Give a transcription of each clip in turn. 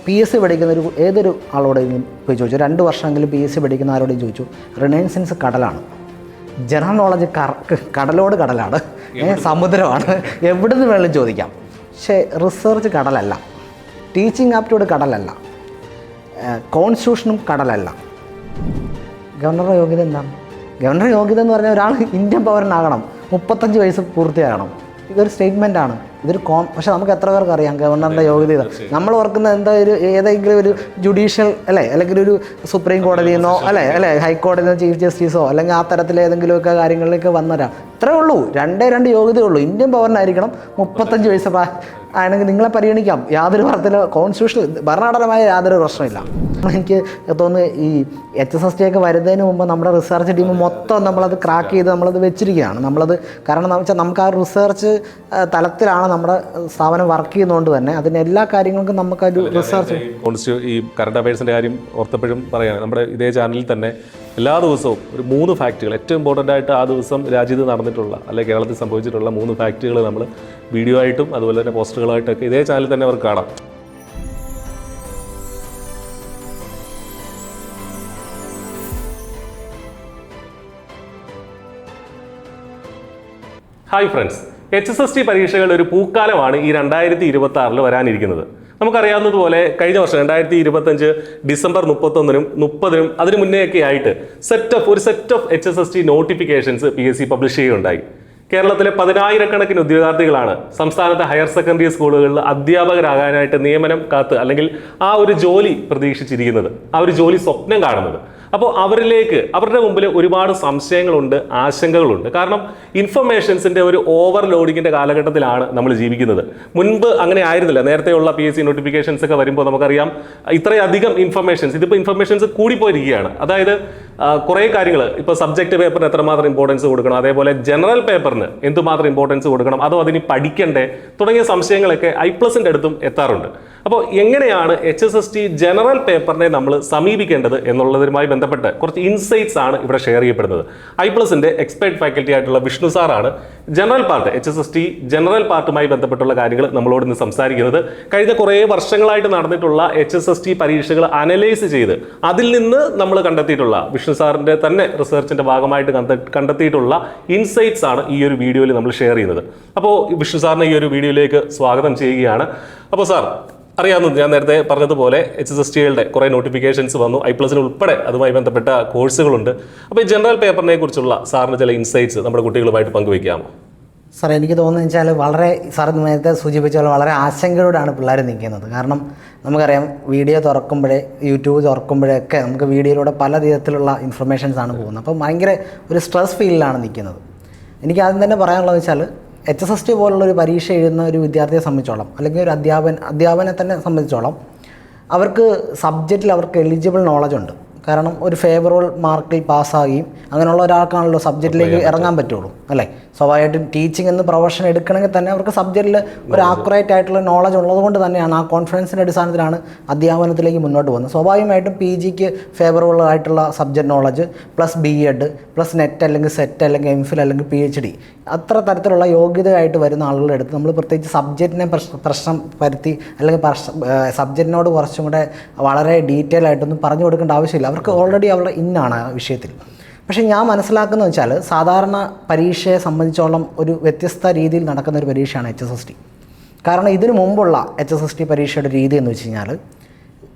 PSC പഠിക്കുന്ന ഏതൊരു ആളോടെങ്കിലും പോയി ചോദിച്ചു, 2 വർഷമെങ്കിലും PSC പഠിക്കുന്ന ആരോടെയും ചോദിച്ചു, റിനൈസൻസ് കടലാണ്, ജനറൽ നോളജ് കടലോട് കടലാണ്, സമുദ്രമാണ്, എവിടുന്ന് വേണമെങ്കിലും ചോദിക്കാം. പക്ഷേ റിസർച്ച് കടലല്ല, ടീച്ചിങ് ആപ്റ്റിറ്റ്യൂഡ് കടലല്ല, കോൺസ്റ്റിറ്റ്യൂഷനും കടലല്ല. ഗവർണറുടെ യോഗ്യത എന്താണ്? ഗവർണറുടെ യോഗ്യത എന്ന് പറഞ്ഞാൽ ഒരാൾ ഇന്ത്യൻ പൗരനാകണം, 35 വയസ്സ് പൂർത്തിയാകണം. ഇതൊരു സ്റ്റേറ്റ്മെൻറ്റാണ്, പക്ഷെ നമുക്ക് എത്ര പേർക്ക് അറിയാം ഗവർണറിൻ്റെ യോഗ്യത? നമ്മൾ ഓർക്കുന്ന ഏതെങ്കിലും ഒരു ജുഡീഷ്യൽ അല്ലെങ്കിൽ ഒരു സുപ്രീം കോടതിയിൽ നിന്നോ ഹൈക്കോടതിയിൽ നിന്നോ ചീഫ് ജസ്റ്റിസോ അല്ലെങ്കിൽ ആ തരത്തിൽ ഏതെങ്കിലുമൊക്കെ കാര്യങ്ങളിലേക്ക് വന്നവരാ. ഇത്രേ ഉള്ളൂ, 2 യോഗ്യതയുള്ളൂ. ഇന്ത്യൻ പൗരനായിരിക്കണം, 35 വയസ്സ് ആണെങ്കിൽ നിങ്ങളെ പരിഗണിക്കാം. യാതൊരു തരത്തിലോ കോൺസ്റ്റിറ്റ്യൂഷണൽ ഭരണഘടനമായ യാതൊരു പ്രശ്നമില്ല. എനിക്ക് തോന്നുന്നു ഈ HSST ഒക്കെ വരുന്നതിന് മുമ്പ് നമ്മുടെ റിസർച്ച് ടീം മൊത്തം നമ്മളത് ക്രാക്ക് ചെയ്ത് നമ്മളത് വെച്ചിരിക്കുകയാണ്. കാരണം എന്ന് വെച്ചാൽ നമുക്ക് ആ റിസർച്ച് തലത്തിലാണ് നമ്മുടെ സ്ഥാപനം വർക്ക് ചെയ്യുന്നതുകൊണ്ട് തന്നെ അതിന് എല്ലാ കാര്യങ്ങൾക്കും നമുക്കൊരു റിസർച്ച്. ഈ കറണ്ട് അഫയേഴ്സിൻ്റെ കാര്യം ഓർത്തപ്പോഴും പറയുകയാണ്, നമ്മുടെ ഇതേ ചാനലിൽ തന്നെ എല്ലാ ദിവസവും ഒരു 3 ഫാക്റ്റുകൾ, ഏറ്റവും ഇമ്പോർട്ടൻ്റ് ആയിട്ട് ആ ദിവസം രാജ്യത്ത് നടന്നിട്ടുള്ള അല്ലെങ്കിൽ കേരളത്തിൽ സംഭവിച്ചിട്ടുള്ള 3 ഫാക്റ്റുകൾ നമ്മൾ വീഡിയോ ആയിട്ടും അതുപോലെ തന്നെ പോസ്റ്ററുകളായിട്ടൊക്കെ ഇതേ ചാനലിൽ തന്നെ അവർക്ക് കാണാം. ഹായ് ഫ്രണ്ട്സ്, HSST പരീക്ഷകളുടെ ഒരു പൂക്കാലമാണ് ഈ 2026 വരാനിരിക്കുന്നത്. നമുക്കറിയാവുന്നതുപോലെ കഴിഞ്ഞ വർഷം 2025 ഡിസംബർ 31-നും 30-നും അതിന് മുന്നേയൊക്കെ ആയിട്ട് ഒരു set of HSST notifications PSC publish ചെയ്യുകയുണ്ടായി. കേരളത്തിലെ 10,000-കണക്കിന് ഉദ്യോഗാർത്ഥികളാണ് സംസ്ഥാനത്തെ ഹയർ സെക്കൻഡറി സ്കൂളുകളിൽ അധ്യാപകരാകാനായിട്ട് നിയമനം കാത്ത് അല്ലെങ്കിൽ ആ ഒരു ജോലി പ്രതീക്ഷിച്ചിരിക്കുന്നത്, ആ ഒരു ജോലി സ്വപ്നം കാണുന്നത്. അപ്പോൾ അവരുടെ മുമ്പിൽ ഒരുപാട് സംശയങ്ങളുണ്ട്, ആശങ്കകളുണ്ട്. കാരണം ഇൻഫർമേഷൻസിൻ്റെ ഒരു ഓവർലോഡിങ്ങിൻ്റെ കാലഘട്ടത്തിലാണ് നമ്മൾ ജീവിക്കുന്നത്. മുൻപ് അങ്ങനെ ആയിരുന്നില്ല. നേരത്തെയുള്ള PSC നോട്ടിഫിക്കേഷൻസ് ഒക്കെ വരുമ്പോൾ നമുക്കറിയാം ഇത്രയധികം ഇതിപ്പോൾ ഇൻഫർമേഷൻസ് കൂടിപ്പോയിരിക്കുകയാണ്. അതായത് കുറേ കാര്യങ്ങൾ, ഇപ്പോൾ സബ്ജക്റ്റ് പേപ്പറിന് എത്രമാത്രം ഇമ്പോർട്ടൻസ് കൊടുക്കണം, അതേപോലെ ജനറൽ പേപ്പറിന് എന്തുമാത്രം ഇമ്പോർട്ടൻസ് കൊടുക്കണം, അതോ അതിന് പഠിക്കണ്ടേ തുടങ്ങിയ സംശയങ്ങളൊക്കെ I+ന്റെ അടുത്തും എത്താറുണ്ട്. അപ്പോൾ എങ്ങനെയാണ് HSST ജനറൽ പേപ്പറിനെ നമ്മൾ സമീപിക്കേണ്ടത് എന്നുള്ളതുമായി ബന്ധപ്പെട്ട് കുറച്ച് ഇൻസൈറ്റ്സ് ആണ് ഇവിടെ ഷെയർ ചെയ്യപ്പെടുന്നത്. I+ന്റെ എക്സ്പെർട്ട് ഫാക്കൽറ്റി ആയിട്ടുള്ള വിഷ്ണു സാറാണ് ജനറൽ പാർട്ട്, HSST ജനറൽ പാർട്ടുമായി ബന്ധപ്പെട്ടുള്ള കാര്യങ്ങൾ നമ്മളോട് ഇന്ന് സംസാരിക്കുന്നത്. കഴിഞ്ഞ കുറേ വർഷങ്ങളായിട്ട് നടന്നിട്ടുള്ള HSST പരീക്ഷകൾ അനലൈസ് ചെയ്ത് അതിൽ നിന്ന് നമ്മൾ കണ്ടെത്തിയിട്ടുള്ള, വിഷ്ണു സാറിൻ്റെ തന്നെ റിസർച്ചിൻ്റെ ഭാഗമായിട്ട് കണ്ടെത്തിയിട്ടുള്ള ഇൻസൈറ്റ്സ് ആണ് ഈ ഒരു വീഡിയോയിൽ നമ്മൾ ഷെയർ ചെയ്യുന്നത്. അപ്പോൾ വിഷ്ണു സാറിനെ ഈ ഒരു വീഡിയോയിലേക്ക് സ്വാഗതം ചെയ്യുകയാണ്. അപ്പോൾ സാർ, അറിയാവുന്നത് ഞാൻ നേരത്തെ പറഞ്ഞതുപോലെ HSSTകളുടെ കുറേ നോട്ടിഫിക്കേഷൻസ് വന്നു, I+ന് ഉൾപ്പെടെ അതുമായി ബന്ധപ്പെട്ട കോഴ്സുകളുണ്ട്. അപ്പോൾ ഈ ജനറൽ പേപ്പറിനെ കുറിച്ചുള്ള സാറിന് ചില ഇൻസൈറ്റ്സ് നമ്മുടെ കുട്ടികളുമായിട്ട് പങ്കുവയ്ക്കാമോ? സാർ, എനിക്ക് തോന്നുന്നത് വെച്ചാൽ സാർ നേരത്തെ സൂചിപ്പിച്ച പോലെ വളരെ ആശങ്കയോടാണ് പിള്ളേർ നിൽക്കുന്നത്. കാരണം നമുക്കറിയാം, വീഡിയോ തുറക്കുമ്പോഴേ, യൂട്യൂബ് തുറക്കുമ്പോഴൊക്കെ നമുക്ക് വീഡിയോയിലൂടെ പല വിധത്തിലുള്ള ഇൻഫർമേഷൻസാണ് പോകുന്നത്. അപ്പം ഭയങ്കര ഒരു സ്ട്രെസ് ഫീലിലാണ് നിൽക്കുന്നത്. എനിക്ക് ആദ്യം തന്നെ പറയാനുള്ളത് വെച്ചാൽ HSST പോലുള്ളൊരു പരീക്ഷ എഴുതുന്ന ഒരു വിദ്യാർത്ഥിയെ സംബന്ധിച്ചോളം, അല്ലെങ്കിൽ ഒരു അധ്യാപനെ തന്നെ സംബന്ധിച്ചോളം, അവർക്ക് സബ്ജക്റ്റിൽ അവർക്ക് എലിജിബിൾ നോളജ് ഉണ്ട്. കാരണം ഒരു ഫേവറബിൾ മാർക്കിൽ പാസ്സാകുകയും അങ്ങനെയുള്ള ഒരാൾക്കാണല്ലോ സബ്ജക്റ്റിലേക്ക് ഇറങ്ങാൻ പറ്റുള്ളൂ, അല്ലേ? സ്വാഭാവികമായിട്ടും ടീച്ചിങ് എന്ന് പ്രൊഫഷൻ എടുക്കണമെങ്കിൽ തന്നെ അവർക്ക് സബ്ജക്റ്റിൽ ഒരു ആക്യുറേറ്റ് ആയിട്ടുള്ള നോളജ് ഉള്ളതുകൊണ്ട് തന്നെയാണ്, ആ കോൺഫിഡൻസിൻ്റെ അടിസ്ഥാനത്തിലാണ് അധ്യാപനത്തിലേക്ക് മുന്നോട്ട് പോകുന്നത്. സ്വാഭാവികമായിട്ടും PGക്ക് ഫേവറബിൾ ആയിട്ടുള്ള subject knowledge plus BEd plus net അല്ലെങ്കിൽ സെറ്റ് അല്ലെങ്കിൽ MPhil അല്ലെങ്കിൽ PhD അത്ര തരത്തിലുള്ള യോഗ്യതയായിട്ട് വരുന്ന ആളുകളുടെ അടുത്ത് നമ്മൾ പ്രത്യേകിച്ച് സബ്ജക്റ്റിനെ പ്രശ്നം വരുത്തി അല്ലെങ്കിൽ സബ്ജക്റ്റിനോട് കുറച്ചും കൂടെ വളരെ ഡീറ്റെയിൽ ആയിട്ടൊന്നും പറഞ്ഞു കൊടുക്കേണ്ട ആവശ്യമില്ല. അവർക്ക് ഓൾറെഡി അവരുടെ ഇന്നാണ് ആ വിഷയത്തിൽ. പക്ഷേ ഞാൻ മനസ്സിലാക്കുന്നത് വെച്ചാൽ സാധാരണ പരീക്ഷയെ സംബന്ധിച്ചോളം ഒരു വ്യത്യസ്ത രീതിയിൽ നടക്കുന്ന ഒരു പരീക്ഷയാണ് HSST. കാരണം ഇതിനു മുമ്പുള്ള HSST പരീക്ഷയുടെ രീതി എന്ന് വെച്ച് കഴിഞ്ഞാൽ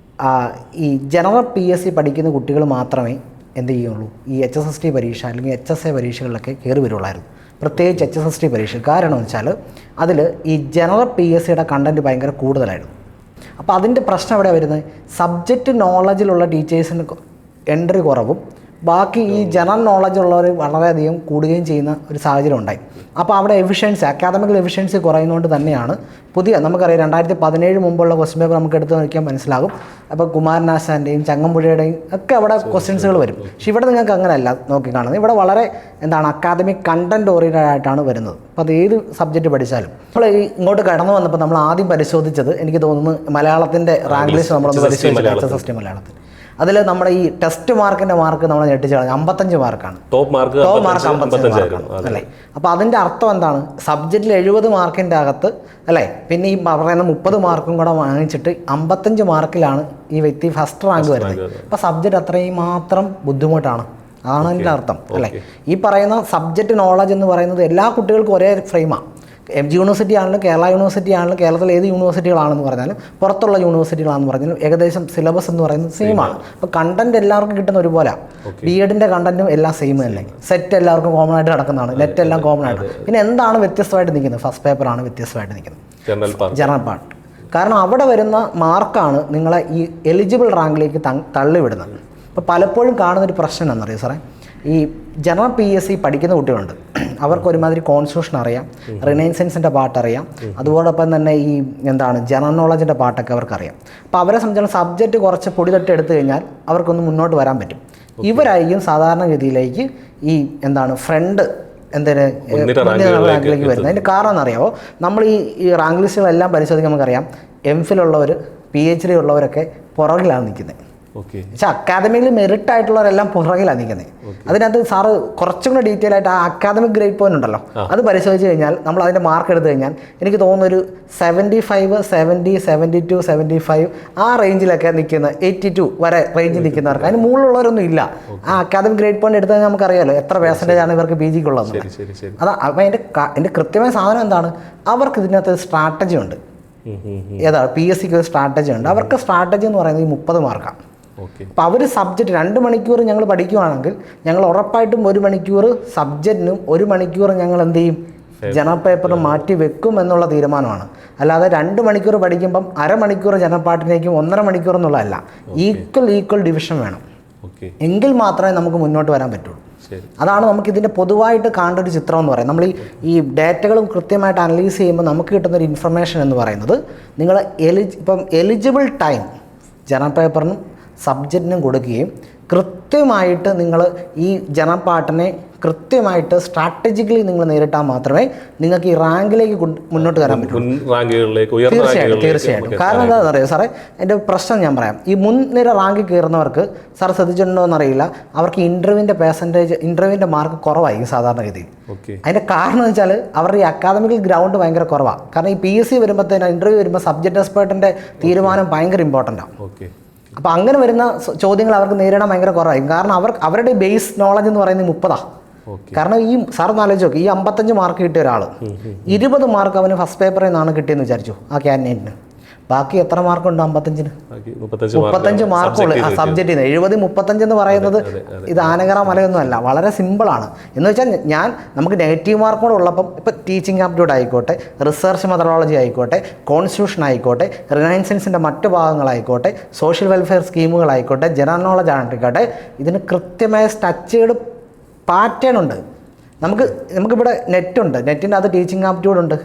ഈ ജനറൽ PSC പഠിക്കുന്ന കുട്ടികൾ മാത്രമേ എന്ത് ചെയ്യുള്ളൂ, ഈ HSST പരീക്ഷ അല്ലെങ്കിൽ HSA പരീക്ഷകളിലൊക്കെ കയറി വരുള്ളായിരുന്നു. പ്രത്യേകിച്ച് HSST പരീക്ഷ. കാരണം എന്ന് വെച്ചാൽ അതിൽ ഈ ജനറൽ PSCയുടെ കണ്ടൻറ്റ് ഭയങ്കര കൂടുതലായിരുന്നു. അപ്പോൾ അതിൻ്റെ പ്രശ്നം എവിടെ വരുന്നത്, സബ്ജക്റ്റ് നോളജിലുള്ള ടീച്ചേഴ്സിന് എൻട്രി കുറവും ബാക്കി ഈ ജനറൽ നോളജ് ഉള്ളവർ വളരെയധികം കൂടുകയും ചെയ്യുന്ന ഒരു സാഹചര്യം ഉണ്ടായി. അപ്പോൾ അവിടെ അക്കാദമിക് എഫിഷ്യൻസി കുറയുന്നതുകൊണ്ട് തന്നെയാണ് നമുക്കറിയാം 2017 മുമ്പുള്ള ക്വസ്റ്റ്യൻ പേപ്പർ നമുക്ക് എടുത്ത് നോക്കിയാൽ മനസ്സിലാകും. അപ്പോൾ കുമാരനാശാൻ്റെയും ചങ്ങമ്പുഴയുടെയും ഒക്കെ അവിടെ ക്വസ്റ്റ്യൻസുകൾ വരും. പക്ഷെ ഇവിടെ നിങ്ങൾക്ക് അങ്ങനെയല്ല നോക്കിക്കാണുന്നത്. ഇവിടെ വളരെ അക്കാദമിക് കണ്ടൻറ് ഓറിയൻറ്റഡ് ആയിട്ടാണ് വരുന്നത്. അപ്പോൾ അത് ഏത് സബ്ജക്റ്റ് പഠിച്ചാലും നമ്മൾ ഇങ്ങോട്ട് കടന്നു വന്നപ്പോൾ നമ്മൾ ആദ്യം പരിശോധിച്ചത്, എനിക്ക് തോന്നുന്നു മലയാളത്തിൻ്റെ റാങ്ക് ലിസ്റ്റ് നമ്മളൊന്ന് പരിശോധിച്ചു, HSST മലയാളത്തിൽ. അതിൽ നമ്മുടെ ഈ ടെസ്റ്റ് മാർക്കിൻ്റെ മാർക്ക് നമ്മൾ ഞെട്ടിച്ച് കളഞ്ഞു 55 മാർക്കാണ്. ടോപ്പ് മാർക്ക് 55 മാർക്കാണ് അല്ലേ. അപ്പോൾ അതിൻ്റെ അർത്ഥം എന്താണ്? സബ്ജക്റ്റിൽ 70 മാർക്കിൻ്റെ അകത്ത് അല്ലേ, പിന്നെ ഈ പറയുന്ന 30 മാർക്കും കൂടെ വാങ്ങിച്ചിട്ട് 55 മാർക്കിലാണ് ഈ വ്യക്തി ഫസ്റ്റ് റാങ്ക് വരുന്നത്. അപ്പോൾ സബ്ജക്റ്റ് അത്രയും മാത്രം ബുദ്ധിമുട്ടാണ്, അതാണ് അതിൻ്റെ അർത്ഥം അല്ലേ. ഈ പറയുന്ന സബ്ജക്റ്റ് നോളജ് എന്ന് പറയുന്നത് എല്ലാ കുട്ടികൾക്കും ഒരേ ഫ്രെയിമാണ്. MG യൂണിവേഴ്സിറ്റി ആണെങ്കിലും കേരള യൂണിവേഴ്സിറ്റി ആണെങ്കിലും കേരളത്തിൽ ഏത് യൂണിവേഴ്സിറ്റികളാണെന്ന് പറഞ്ഞാലും പുറത്തുള്ള യൂണിവേഴ്സിറ്റികളാണെന്ന് പറഞ്ഞാലും ഏകദേശം സിലബസ് എന്ന് പറയുന്നത് സെയിമാണ്. അപ്പോൾ കണ്ടന്റ് എല്ലാവർക്കും കിട്ടുന്ന ഒരുപോലെ. BEdൻ്റെ കണ്ടന്റും എല്ലാം സെയിം തന്നെ. സെറ്റ് എല്ലാവർക്കും കോമൺ ആയിട്ട് കിടക്കുന്നതാണ്, നെറ്റ് എല്ലാം കോമൺ ആയിട്ട്. പിന്നെ എന്താണ് വ്യത്യസ്തമായിട്ട് നിൽക്കുന്നത്? ഫസ്റ്റ് പേപ്പറാണ് വ്യത്യസ്തമായിട്ട് നിൽക്കുന്നത്, ജനറൽ പാർട്ട്. കാരണം അവിടെ വരുന്ന മാർക്കാണ് നിങ്ങളെ ഈ എലിജിബിൾ റാങ്കിലേക്ക് തള്ളിവിടുന്നത്. അപ്പോൾ പലപ്പോഴും കാണുന്നൊരു പ്രശ്നം എന്താണെന്നറിയോ സാറേ, ഈ ജനറൽ PSC പഠിക്കുന്ന കുട്ടികളുണ്ട്, അവർക്ക് ഒരുമാതിരി കോൺസ്റ്റിറ്റ്യൂഷൻ അറിയാം, റിനൈസൻസിൻ്റെ പാട്ടറിയാം, അതുപോലൊപ്പം തന്നെ ഈ എന്താണ് ജനറൽ നോളജിൻ്റെ പാട്ടൊക്കെ അവർക്കറിയാം. അപ്പോൾ അവരെ സംബന്ധിച്ചിടത്തോളം സബ്ജക്റ്റ് കുറച്ച് പൊടി തട്ടി എടുത്തു കഴിഞ്ഞാൽ അവർക്കൊന്ന് മുന്നോട്ട് വരാൻ പറ്റും. ഇവരായിരിക്കും സാധാരണഗതിയിലേക്ക് ഈ എന്താണ് ഫ്രണ്ട് എന്തിന് റാങ്കിലേക്ക് വരുന്നത്. അതിൻ്റെ കാരണം എന്നറിയാമോ? നമ്മൾ ഈ റാങ്ക് ലിസ്റ്റുകളെല്ലാം പരിശോധിക്കാൻ നമുക്കറിയാം MPhil ഉള്ളവർ PhD ഉള്ളവരൊക്കെ പുറകിലാണ് നിൽക്കുന്നത്. പക്ഷെ അക്കാദമിയിൽ മെറിറ്റ് ആയിട്ടുള്ളവരെല്ലാം പുറകിലാണ് നിൽക്കുന്നത്. അതിനകത്ത് സാറ് കുറച്ചും കൂടെ ഡീറ്റെയിൽ ആയിട്ട് ആ അക്കാദമിക് ഗ്രേഡ് പോയിന്റ് ഉണ്ടല്ലോ, അത് പരിശോധിച്ച് കഴിഞ്ഞാൽ നമ്മൾ അതിൻ്റെ മാർക്ക് എടുത്തു കഴിഞ്ഞാൽ എനിക്ക് തോന്നുന്നു ഒരു 75, 70, 72, 75 ആ റേഞ്ചിലൊക്കെ നിൽക്കുന്ന 82 വരെ റേഞ്ചിൽ നിൽക്കുന്നവർക്ക്, അതിന് മുകളിലുള്ളവരൊന്നും ഇല്ല. ആ അക്കാദമിക് ഗ്രേഡ് പോയിന്റ് എടുത്താൽ നമുക്കറിയാമല്ലോ എത്ര % ആണ് ഇവർക്ക് PGക്ക് ഉള്ളത്. അതാ അപ്പം അതിൻ്റെ കൃത്യമായ സാധനം എന്താണ്? അവർക്ക് ഇതിനകത്ത് സ്ട്രാറ്റജി ഉണ്ട്. ഏതാണ് PSCക്ക് ഒരു സ്ട്രാറ്റജി ഉണ്ട്. അവർക്ക് സ്ട്രാറ്റജി എന്ന് പറയുന്നത് ഈ 30 മാർക്കാണ്. അപ്പോൾ അവർ സബ്ജക്റ്റ് 2 മണിക്കൂർ ഞങ്ങൾ പഠിക്കുകയാണെങ്കിൽ ഞങ്ങൾ ഉറപ്പായിട്ടും 1 മണിക്കൂർ സബ്ജക്റ്റിനും 1 മണിക്കൂർ ഞങ്ങൾ എന്ത് ചെയ്യും, ജനറൽ പേപ്പറിന് മാറ്റി വെക്കും എന്നുള്ള തീരുമാനമാണ്. അല്ലാതെ 2 മണിക്കൂർ പഠിക്കുമ്പം അരമണിക്കൂർ ജനറൽ പാർട്ടിനേക്കും 1.5 മണിക്കൂർ എന്നുള്ളതല്ല. ഈക്വൽ ഡിവിഷൻ വേണം, എങ്കിൽ മാത്രമേ നമുക്ക് മുന്നോട്ട് വരാൻ പറ്റുള്ളൂ. അതാണ് നമുക്ക് ഇതിൻ്റെ പൊതുവായിട്ട് കാണേണ്ട ഒരു ചിത്രം എന്ന് പറയുന്നത്. നമ്മൾ ഈ ഡേറ്റകളും കൃത്യമായിട്ട് അനലൈസ് ചെയ്യുമ്പോൾ നമുക്ക് കിട്ടുന്നൊരു ഇൻഫർമേഷൻ എന്ന് പറയുന്നത്, നിങ്ങൾ ഇപ്പം എലിജിബിൾ ടൈം ജനറൽ പേപ്പറിനും സബ്ജക്റ്റിനും കൊടുക്കുകയും കൃത്യമായിട്ട് നിങ്ങൾ ഈ ജനറൽ പാർട്ടിനെ കൃത്യമായിട്ട് സ്ട്രാറ്റജിക്കലി നിങ്ങൾ നേരിട്ടാൽ മാത്രമേ നിങ്ങൾക്ക് ഈ റാങ്കിലേക്ക് മുന്നോട്ട് വരാൻ പറ്റൂ. തീർച്ചയായിട്ടും. കാരണം എന്താണെന്ന് അറിയാം സാറേ, എൻ്റെ പ്രശ്നം ഞാൻ പറയാം. ഈ മുൻനിര റാങ്കിൽ കയറുന്നവർക്ക് സാർ ശ്രദ്ധിച്ചിട്ടുണ്ടോ എന്നറിയില്ല, അവർക്ക് ഇൻ്റർവ്യൂവിൻ്റെ മാർക്ക് കുറവായിരിക്കും സാധാരണഗതിയിൽ. അതിൻ്റെ കാരണം എന്ന് വെച്ചാൽ അവരുടെ ഈ അക്കാദമിക് ഗ്രൗണ്ട് ഭയങ്കര കുറവാണ്. കാരണം ഈ PSC വരുമ്പോഴത്തേന് ഇൻ്റർവ്യൂ വരുമ്പോൾ സബ്ജക്ട് എക്സ്പേർട്ടിൻ്റെ തീരുമാനം ഭയങ്കര ഇമ്പോർട്ടൻ്റ് ആണ്. അപ്പോൾ അങ്ങനെ വരുന്ന ചോദ്യങ്ങൾ അവർക്ക് നേരിടാൻ ഭയങ്കര കുറവായിരിക്കും. കാരണം അവരുടെ ബേസ് നോളജ് എന്ന് പറയുന്നത് 30. കാരണം ഈ സാറൊന്ന് ആലോചിച്ച് നോക്കി, ഈ 55 മാർക്ക് കിട്ടിയ ഒരാൾ 20 മാർക്ക് അവന് ഫസ്റ്റ് പേപ്പറിൽ നിന്നാണ് കിട്ടിയെന്ന് വിചാരിച്ചു ആ ക്യാൻഡിഡേറ്റിന്. ബാക്കി എത്ര മാർക്കുണ്ട്? 55-ന് 35 മാർക്കുള്ളൂ ആ സബ്ജക്റ്റിൽ നിന്ന്. 70, 35 എന്ന് പറയുന്നത് ഇത് ആനകറ മലയൊന്നും അല്ല, വളരെ സിമ്പിളാണ്. എന്ന് വെച്ചാൽ നമുക്ക് നെഗറ്റീവ് മാർക്ക് കൂടെ ഉള്ളപ്പം ഇപ്പം ടീച്ചിങ് ആപ്റ്റിറ്റ്യൂഡ് ആയിക്കോട്ടെ, റിസർച്ച് മെത്തഡോളജി ആയിക്കോട്ടെ, കോൺസ്റ്റിറ്റ്യൂഷൻ ആയിക്കോട്ടെ, റിനൈസൻസിൻ്റെ മറ്റു ഭാഗങ്ങളായിക്കോട്ടെ, സോഷ്യൽ വെൽഫെയർ സ്കീമുകളായിക്കോട്ടെ, ജനറൽ നോളജ് ആയിക്കോട്ടെ, ഇതിന് കൃത്യമായ സ്ട്രക്ചേർഡ് പാറ്റേൺ ഉണ്ട്. നമുക്കിവിടെ നെറ്റുണ്ട്, നെറ്റിൻ്റെ അത് ടീച്ചിങ് ആപ്റ്റിറ്റ്യൂഡ് ഉണ്ട്,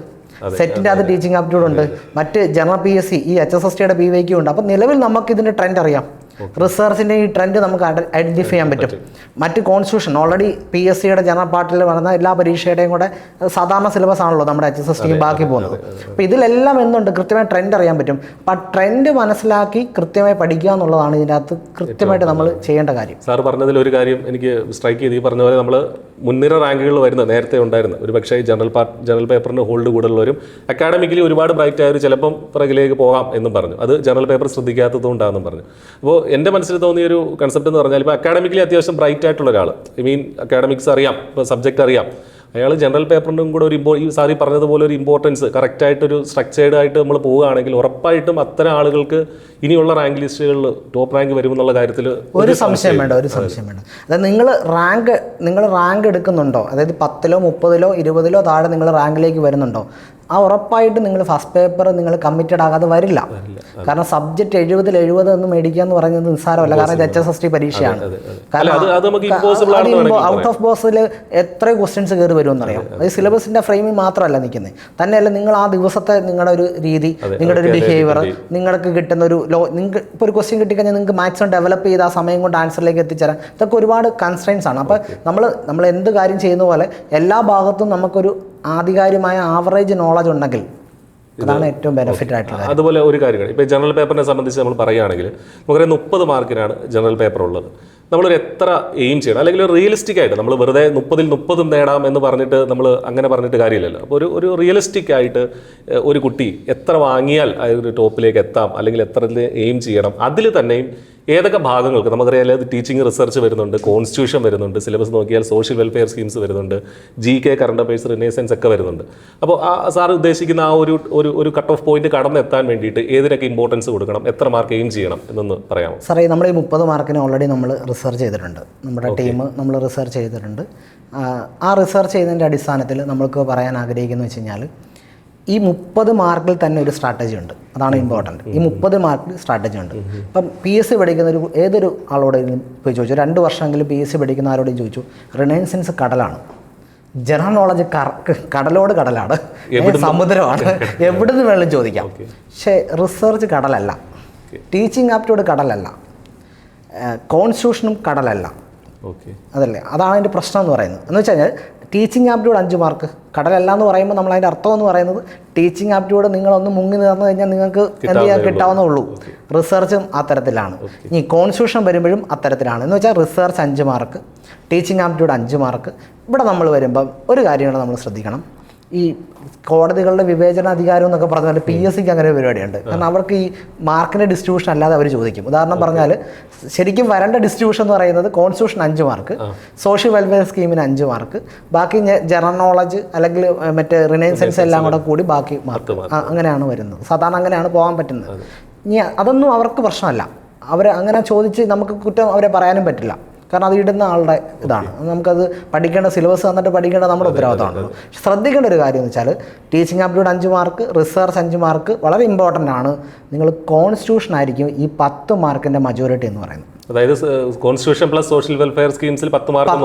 സെറ്റിൻ്റെ അത് ടീച്ചിങ് ആപ്റ്റിറ്റ്യൂഡ് ഉണ്ട്, മറ്റ് ജനറൽ PSC ഈ HSSTയുടെ BYQ ഉണ്ട്. അപ്പോൾ നിലവിൽ നമുക്ക് ഇതിൻ്റെ ട്രെൻഡ് അറിയാം, റിസർച്ചിൻ്റെ ഈ ട്രെൻഡ് നമുക്ക് ഐഡൻറ്റിഫൈ ചെയ്യാൻ പറ്റും. മറ്റ് കോൺസ്റ്റിറ്റ്യൂഷൻ ഓൾറെഡി PSCയുടെ ജനറൽ പാർട്ടിൽ വരുന്ന എല്ലാ പരീക്ഷയുടെയും കൂടെ സാധാരണ സിലബസ് ആണല്ലോ നമ്മുടെ HSST ബാക്കി പോകുന്നത്. അപ്പോൾ ഇതിലെല്ലാം എന്തുണ്ട്, കൃത്യമായി ട്രെൻഡ് അറിയാൻ പറ്റും. അപ്പോൾ ആ ട്രെൻഡ് മനസ്സിലാക്കി കൃത്യമായി പഠിക്കുക എന്നുള്ളതാണ് ഇതിൻ്റെ അകത്ത് കൃത്യമായിട്ട് നമ്മൾ ചെയ്യേണ്ട കാര്യം. സാർ പറഞ്ഞതിൽ ഒരു കാര്യം എനിക്ക് സ്ട്രൈക്ക് ചെയ്ത്, ഈ പറഞ്ഞ പോലെ നമ്മൾ മുൻനിര റാങ്കുകളിൽ വരുന്ന നേരത്തെ ഉണ്ടായിരുന്ന ഒരു പക്ഷേ ജനറൽ പേപ്പറിന് ഹോൾഡ് കൂടുതലുള്ളവരും അക്കാഡമിക്കലി ഒരുപാട് ബ്രൈറ്റ് ആയവർ ചിലപ്പം പിറകിലേക്ക് പോകാം എന്നും പറഞ്ഞു. അത് ജനറൽ പേപ്പർ ശ്രദ്ധിക്കാത്തതുകൊണ്ടാണെന്നും പറഞ്ഞു. അപ്പോൾ എൻ്റെ മനസ്സിൽ തോന്നിയ ഒരു കൺസെപ്റ്റ് എന്ന് പറഞ്ഞാൽ, ഇപ്പോൾ അക്കാഡമിക്കലി അത്യാവശ്യം ബ്രൈറ്റ് ആയിട്ടുള്ള ഒരാൾ, അക്കാഡമിക്സ് അറിയാം, ഇപ്പോൾ സബ്ജക്റ്റ് അറിയാം, അയാൾ ജനറൽ പേപ്പറിനും കൂടെ ഈ സാറി പറഞ്ഞതുപോലെ ഒരു ഇമ്പോർട്ടൻസ് കറക്റ്റായിട്ടൊരു സ്ട്രക്ചേർഡ് ആയിട്ട് നമ്മൾ പോവുകയാണെങ്കിൽ ഉറപ്പായിട്ടും അത്തരം ആളുകൾക്ക് ഇനിയുള്ള റാങ്ക് ലിസ്റ്റുകളിൽ ടോപ്പ് റാങ്ക് വരുമെന്നുള്ള കാര്യത്തിൽ ഒരു സംശയം വേണ്ട. അതായത് നിങ്ങൾ റാങ്ക് എടുക്കുന്നുണ്ടോ, അതായത് 10-ലോ 30-ലോ 20-ലോ താഴെ നിങ്ങൾ റാങ്കിലേക്ക് വരുന്നുണ്ടോ, ആ ഉറപ്പായിട്ട് നിങ്ങൾ ഫസ്റ്റ് പേപ്പർ നിങ്ങൾ കമ്മിറ്റഡ് ആകാതെ വരില്ല. കാരണം സബ്ജക്റ്റ് 70 എന്ന് മേടിക്കുക എന്ന് പറയുന്നത് നിസ്സാരമല്ല. കാരണം ഇത് HSST പരീക്ഷയാണ്. കാരണം ഔട്ട് ഓഫ് ബോക്സിൽ എത്ര ക്വസ്റ്റ്യൻസ് കയറി വരുമെന്നറിയാം. അത് സിലബസിന്റെ ഫ്രെയിമിൽ മാത്രമല്ല നിൽക്കുന്നത്. തന്നെയല്ല നിങ്ങൾ ആ ദിവസത്തെ നിങ്ങളുടെ ഒരു രീതി, നിങ്ങളുടെ ഒരു ബിഹേവിയർ, നിങ്ങൾക്ക് കിട്ടുന്ന ഒരു നിങ്ങൾക്ക് ഇപ്പോൾ ഒരു ക്വസ്റ്റ്യൻ കിട്ടിക്കഴിഞ്ഞാൽ നിങ്ങൾക്ക് മാക്സിമം ഡെവലപ്പ് ചെയ്ത് ആ സമയം കൊണ്ട് ആൻസറിലേക്ക് എത്തിച്ചേരാൻ, ഇതൊക്കെ ഒരുപാട് കൺസ്ട്രെയിൻസ് ആണ്. അപ്പോൾ നമ്മൾ എന്ത് കാര്യം ചെയ്യുന്ന പോലെ എല്ലാ ഭാഗത്തും നമുക്കൊരു ആധികാരികമായ ആവറേജ് നോളജ് ഉണ്ടെങ്കിൽ അതാണ് ഏറ്റവും ബെനിഫിറ്റ് ആയിട്ടുള്ളത്. അതുപോലെ ഒരു കാര്യമാണ്, ഇപ്പോൾ ജനറൽ പേപ്പറിനെ സംബന്ധിച്ച് നമ്മൾ പറയുകയാണെങ്കിൽ നമുക്കറിയാം 30 മാർക്കിനാണ് ജനറൽ പേപ്പർ ഉള്ളത്. നമ്മളൊരു എത്ര എയിം ചെയ്യണം, അല്ലെങ്കിൽ ഒരു റിയലിസ്റ്റിക് ആയിട്ട് നമ്മൾ വെറുതെ 30-ൽ 30 നേടാം എന്ന് പറഞ്ഞിട്ട് നമ്മൾ അങ്ങനെ പറഞ്ഞിട്ട് കാര്യമില്ലല്ലോ. അപ്പോൾ ഒരു റിയലിസ്റ്റിക് ആയിട്ട് ഒരു കുട്ടി എത്ര വാങ്ങിയാൽ ഒരു ടോപ്പിലേക്ക് എത്താം, അല്ലെങ്കിൽ എത്ര എയിം ചെയ്യണം, അതിൽ തന്നെയും ഏതൊക്കെ ഭാഗങ്ങൾക്ക് നമുക്കറിയാം. അത് ടീച്ചിങ് റിസർച്ച് വരുന്നുണ്ട്, കോൺസ്റ്റിറ്റ്യൂഷൻ വരുന്നുണ്ട്, സിലബസ് നോക്കിയാൽ സോഷ്യൽ വെൽഫെയർ സ്കീംസ് വരുന്നുണ്ട്, GK കറണ്ട് അഫയേഴ്സ്, റിനേസൻസ് ഒക്കെ വരുന്നുണ്ട്. അപ്പോൾ ആ സാർ ഉദ്ദേശിക്കുന്ന ആ ഒരു കട്ട് ഓഫ് പോയിന്റ് കടന്നെത്താൻ വേണ്ടിയിട്ട് ഏതിനൊക്കെ ഇമ്പോർട്ടൻസ് കൊടുക്കണം, എത്ര മാർക്ക് എയിം ചെയ്യണം എന്നൊന്ന് പറയാമോ? സാറേ, നമ്മൾ ഈ 30 മാർക്കിന് ഓൾറെഡി നമ്മൾ റിസർച്ച് ചെയ്തിട്ടുണ്ട്. നമ്മുടെ ടീം നമ്മൾ റിസർച്ച് ചെയ്തിട്ടുണ്ട്. ആ റിസർച്ച് ചെയ്തതിൻ്റെ അടിസ്ഥാനത്തിൽ നമുക്ക് പറയാൻ ആഗ്രഹിക്കുന്നത് വെച്ച് കഴിഞ്ഞാൽ ഈ 30 മാർക്കിൽ തന്നെ ഒരു സ്ട്രാറ്റജി ഉണ്ട്. അതാണ് ഇമ്പോർട്ടൻറ്റ്. ഈ 30 മാർക്കിൽ സ്ട്രാറ്റജി ഉണ്ട്. ഇപ്പം PSC പഠിക്കുന്ന ഏതൊരു ആളോട് പോയി ചോദിച്ചു, 2 വർഷമെങ്കിലും PSC പഠിക്കുന്ന ആരോടും ചോദിച്ചു, റിനൈസൻസ് കടലാണ്, ജനറൽ നോളജ് കടലോട് കടലാണ്, സമുദ്രമാണ്, എവിടുന്ന് വേണമെങ്കിലും ചോദിക്കാം. പക്ഷേ റിസർച്ച് കടലല്ല, ടീച്ചിങ് ആപ്റ്റിറ്റ്യൂഡ് കടലല്ല, കോൺസ്റ്റിറ്റ്യൂഷനും കടലല്ല. അതല്ലേ, അതാണ് അതിൻ്റെ പ്രശ്നം എന്ന് പറയുന്നത്. എന്ന് വെച്ച് കഴിഞ്ഞാൽ ടീച്ചിങ് ആപ്റ്റിറ്റ്യൂഡ് 5 മാർക്ക്, കടലല്ല എന്ന് പറയുമ്പോൾ നമ്മൾ അതിൻ്റെ അർത്ഥം എന്ന് പറയുന്നത് ടീച്ചിങ് ആപ്റ്റിറ്റ്യൂഡ് നിങ്ങളൊന്ന് മുങ്ങി നിറഞ്ഞു കഴിഞ്ഞാൽ നിങ്ങൾക്ക് എന്ത് ചെയ്യാൻ കിട്ടാവുന്നേ ഉള്ളൂ. റിസർച്ചും അത്തരത്തിലാണ്. ഇനി കോൺസ്റ്റിറ്റ്യൂഷൻ വരുമ്പോഴും അത്തരത്തിലാണ്. എന്ന് വെച്ചാൽ research 5 mark, teaching aptitude 5 mark. ഇവിടെ നമ്മൾ വരുമ്പം ഒരു കാര്യമാണ് നമ്മൾ ശ്രദ്ധിക്കണം. ഈ കോടതികളുടെ വിവേചന അധികാരം എന്നൊക്കെ പറഞ്ഞാൽ PSCക്ക് അങ്ങനെ ഒരു പരിപാടിയുണ്ട്. കാരണം അവർക്ക് ഈ മാർക്കിൻ്റെ ഡിസ്ട്രിബ്യൂഷൻ അല്ലാതെ അവർ ചോദിക്കും. ഉദാഹരണം പറഞ്ഞാൽ ശരിക്കും വരേണ്ട ഡിസ്ട്രിബ്യൂഷൻ എന്ന് പറയുന്നത് കോൺസ്റ്റിറ്റ്യൂഷൻ 5 മാർക്ക്, സോഷ്യൽ വെൽഫെയർ സ്കീമിന് 5 മാർക്ക്, ബാക്കി ജനറൽ നോളജ് അല്ലെങ്കിൽ മറ്റേ റിനൈസൻസ് എല്ലാം കൂടെ കൂടി ബാക്കി മാർക്ക്, അങ്ങനെയാണ് വരുന്നത്. സാധാരണ അങ്ങനെയാണ് പോകാൻ പറ്റുന്നത്. ഇനി അതൊന്നും അവർക്ക് പ്രശ്നമല്ല. അവർ അങ്ങനെ ചോദിച്ച് നമുക്ക് കുറ്റം അവരെ പറയാനും പറ്റില്ല. കാരണം അത് ഇടുന്ന ആളുടെ ഇതാണ്. നമുക്കത് പഠിക്കേണ്ട, സിലബസ് തന്നിട്ട് പഠിക്കേണ്ട നമ്മുടെ ഉത്തരവാദിത്തമാണ്. ശ്രദ്ധിക്കേണ്ട ഒരു കാര്യം എന്ന് വെച്ചാൽ teaching aptitude 5 mark, research 5 mark വളരെ ഇമ്പോർട്ടൻ്റ് ആണ്. നിങ്ങൾ കോൺസ്റ്റിറ്റ്യൂഷൻ ആയിരിക്കും ഈ 10 മാർക്കിൻ്റെ മജോറിറ്റി എന്ന് പറയുന്നത്. അതായത് കോൺസ്റ്റിറ്റ്യൂഷൻ പ്ലസ് സോഷ്യൽ വെൽഫെയർ സ്കീംസിൽ 10 മാർക്ക്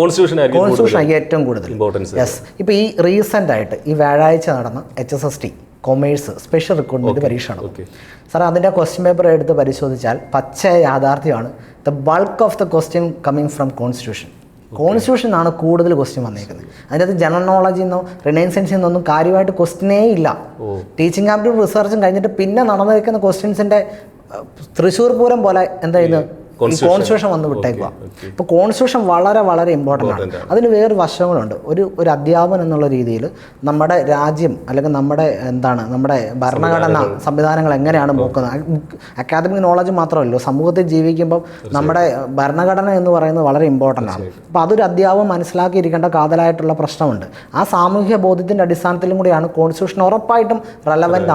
കോൺസ്റ്റിറ്റ്യൂഷൻ ആയിരിക്കും ഏറ്റവും കൂടുതൽ ഇമ്പോർട്ടൻസ്. യെസ്. ഇപ്പോൾ ഈ റീസെൻ്റ് ആയിട്ട് ഈ വ്യാഴാഴ്ച നടന്ന HSST കൊമേഴ്സ് സ്പെഷ്യൽ റിക്രൂട്ട്മെൻറ്റ് പരീക്ഷ നടക്കും. സാർ, അതിൻ്റെ ക്വസ്റ്റ്യൻ പേപ്പർ എടുത്ത് പരിശോധിച്ചാൽ പച്ച യാഥാർത്ഥ്യമാണ്. The bulk of the question coming from കോൺസ്റ്റിറ്റ്യൂഷനാണ് കൂടുതൽ ക്വസ്റ്റ്യൻ വന്നിരിക്കുന്നത്. അതിനകത്ത് ജനറൽ നോളജിൽ നിന്നോ റിനൈസൻസിൽ നിന്നൊന്നും കാര്യമായിട്ട് ക്വസ്റ്റ്യനേ ഇല്ല. ടീച്ചിങ് ആപ്റ്റിറ്റ്യൂഡ് റിസർച്ചും കഴിഞ്ഞിട്ട് പിന്നെ നടന്നിരിക്കുന്ന ക്വസ്റ്റ്യൻസിൻ്റെ തൃശ്ശൂർ പൂരം പോലെ എന്തായിരുന്നു കോൺസ്റ്റിറ്റ്യൂഷൻ വന്ന് വിട്ടേക്കുക. ഇപ്പോൾ കോൺസ്റ്റിറ്റ്യൂഷൻ വളരെ വളരെ ഇമ്പോർട്ടൻ്റ് ആണ്. അതിന് വേറൊരു വശങ്ങളുണ്ട്. ഒരു അധ്യാപകൻ എന്നുള്ള രീതിയിൽ നമ്മുടെ രാജ്യം അല്ലെങ്കിൽ നമ്മുടെ ഭരണഘടന സംവിധാനങ്ങൾ എങ്ങനെയാണ് നോക്കുന്നത്, അക്കാദമിക് നോളജ് മാത്രമല്ലോ, സമൂഹത്തിൽ ജീവിക്കുമ്പോൾ നമ്മുടെ ഭരണഘടന എന്ന് പറയുന്നത് വളരെ ഇമ്പോർട്ടൻ്റ് ആണ്. അപ്പോൾ അതൊരു അധ്യാപകൻ മനസ്സിലാക്കിയിരിക്കേണ്ട കാതലായിട്ടുള്ള പ്രശ്നമുണ്ട്. ആ സാമൂഹ്യ ബോധ്യത്തിൻ്റെ അടിസ്ഥാനത്തിലും കൂടിയാണ് കോൺസ്റ്റിറ്റ്യൂഷൻ ഉറപ്പായിട്ടും റെലവൻ്റ്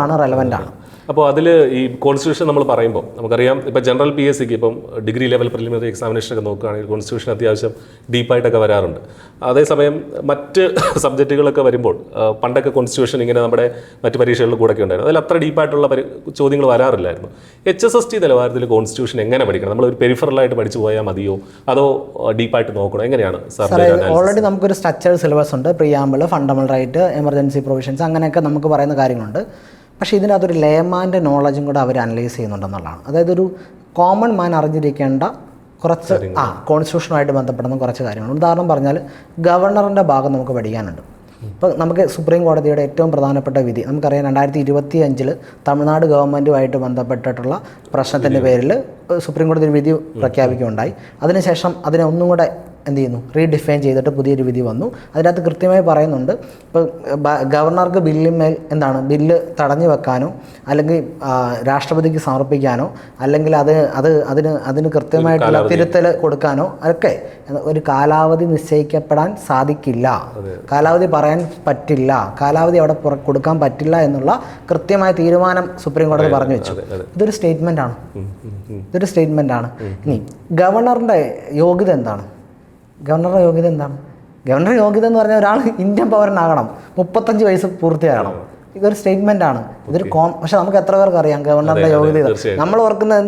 ആണ്. അപ്പോൾ അതിൽ ഈ കോൺസ്റ്റിറ്റ്യൂഷൻ നമ്മൾ പറയുമ്പോൾ നമുക്കറിയാം, ഇപ്പോൾ ജനറൽ PSCക്ക് ഇപ്പം ഡിഗ്രി ലെവൽ പ്രിലിമിനറി എക്സാമിനേഷനൊക്കെ നോക്കുകയാണെങ്കിൽ കോൺസ്റ്റിറ്റ്യൂഷൻ അത്യാവശ്യം ഡീപ്പായിട്ടൊക്കെ വരാറുണ്ട്. അതേസമയം മറ്റ് സബ്ജക്റ്റുകളൊക്കെ വരുമ്പോൾ പണ്ടൊക്കെ കോൺസ്റ്റിറ്റ്യൂഷൻ ഇങ്ങനെ നമ്മുടെ മറ്റ് പരീക്ഷകളിൽ കൂടെയൊക്കെ ഉണ്ടായിരുന്നു. അതിൽ അത്ര ഡീപ്പായിട്ടുള്ള ചോദ്യങ്ങൾ വരാറില്ലായിരുന്നു. HSST നിലവാരത്തിൽ കോൺസ്റ്റിറ്റ്യൂഷൻ എങ്ങനെ പഠിക്കണം? നമ്മളൊരു പെരിഫറലായിട്ട് പഠിച്ചു പോയാൽ മതിയോ, അതോ ഡീപ്പായിട്ട് നോക്കണോ? എങ്ങനെയാണ് സാർ? ഓൾറെഡി നമുക്കൊരു സ്ട്രക്ചർഡ് സിലബസ് ഉണ്ട്. Preamble, fundamental right, emergency provisions, അങ്ങനെയൊക്കെ നമുക്ക് പറയുന്ന കാര്യങ്ങളുണ്ട്. പക്ഷേ ഇതിനകത്തൊരു ലേമാൻ്റെ നോളജും കൂടെ അവർ അനലൈസ് ചെയ്യുന്നുണ്ടെന്നുള്ളതാണ്. അതായത് ഒരു കോമൺ മാൻ അറിഞ്ഞിരിക്കേണ്ട കുറച്ച് കോൺസ്റ്റിറ്റ്യൂഷനുമായിട്ട് ബന്ധപ്പെടുന്ന കുറച്ച് കാര്യങ്ങളുണ്ട്. ഉദാഹരണം പറഞ്ഞാൽ ഗവർണറിൻ്റെ ഭാഗം നമുക്ക് പഠിക്കാനുണ്ട്. ഇപ്പോൾ നമുക്ക് സുപ്രീം കോടതിയുടെ ഏറ്റവും പ്രധാനപ്പെട്ട വിധി നമുക്കറിയാം. 2025 തമിഴ്നാട് ഗവൺമെൻറ്റുമായിട്ട് ബന്ധപ്പെട്ടിട്ടുള്ള പ്രശ്നത്തിൻ്റെ പേരിൽ സുപ്രീം കോടതി ഒരു വിധി പ്രഖ്യാപിക്കുകയുണ്ടായി. അതിനുശേഷം അതിനെ ഒന്നും കൂടെ എന്ത് ചെയ്യുന്നു, റീഡിഫൈൻ ചെയ്തിട്ട് പുതിയൊരു വിധി വന്നു. അതിനകത്ത് കൃത്യമായി പറയുന്നുണ്ട്, ഇപ്പോൾ ഗവർണർക്ക് ബില്ലിന്മേൽ ബില്ല് തടഞ്ഞു വെക്കാനോ അല്ലെങ്കിൽ രാഷ്ട്രപതിക്ക് സമർപ്പിക്കാനോ അല്ലെങ്കിൽ അതിന് കൃത്യമായിട്ടുള്ള തിരുത്തൽ കൊടുക്കാനോ ഒക്കെ ഒരു കാലാവധി നിശ്ചയിക്കപ്പെടാൻ സാധിക്കില്ല. കാലാവധി പറയാൻ പറ്റില്ല, കാലാവധി അവിടെ കൊടുക്കാൻ പറ്റില്ല എന്നുള്ള കൃത്യമായ തീരുമാനം സുപ്രീം കോടതി പറഞ്ഞു വെച്ചു. ഇതൊരു സ്റ്റേറ്റ്മെൻ്റ് ആണ്. ഇനി ഗവർണറിൻ്റെ യോഗ്യത എന്താണ്? ഗവർണറുടെ യോഗ്യത എന്ന് പറഞ്ഞാൽ ഒരാൾ ഇന്ത്യൻ പൗരനാകണം, 35 വയസ്സ് പൂർത്തിയാകണം. ഇതൊരു സ്റ്റേറ്റ്മെൻ്റ് ആണ്. പക്ഷെ നമുക്ക് എത്ര പേർക്ക് അറിയാം ഗവർണറുടെ യോഗ്യത? നമ്മൾ ഓർക്കുന്ന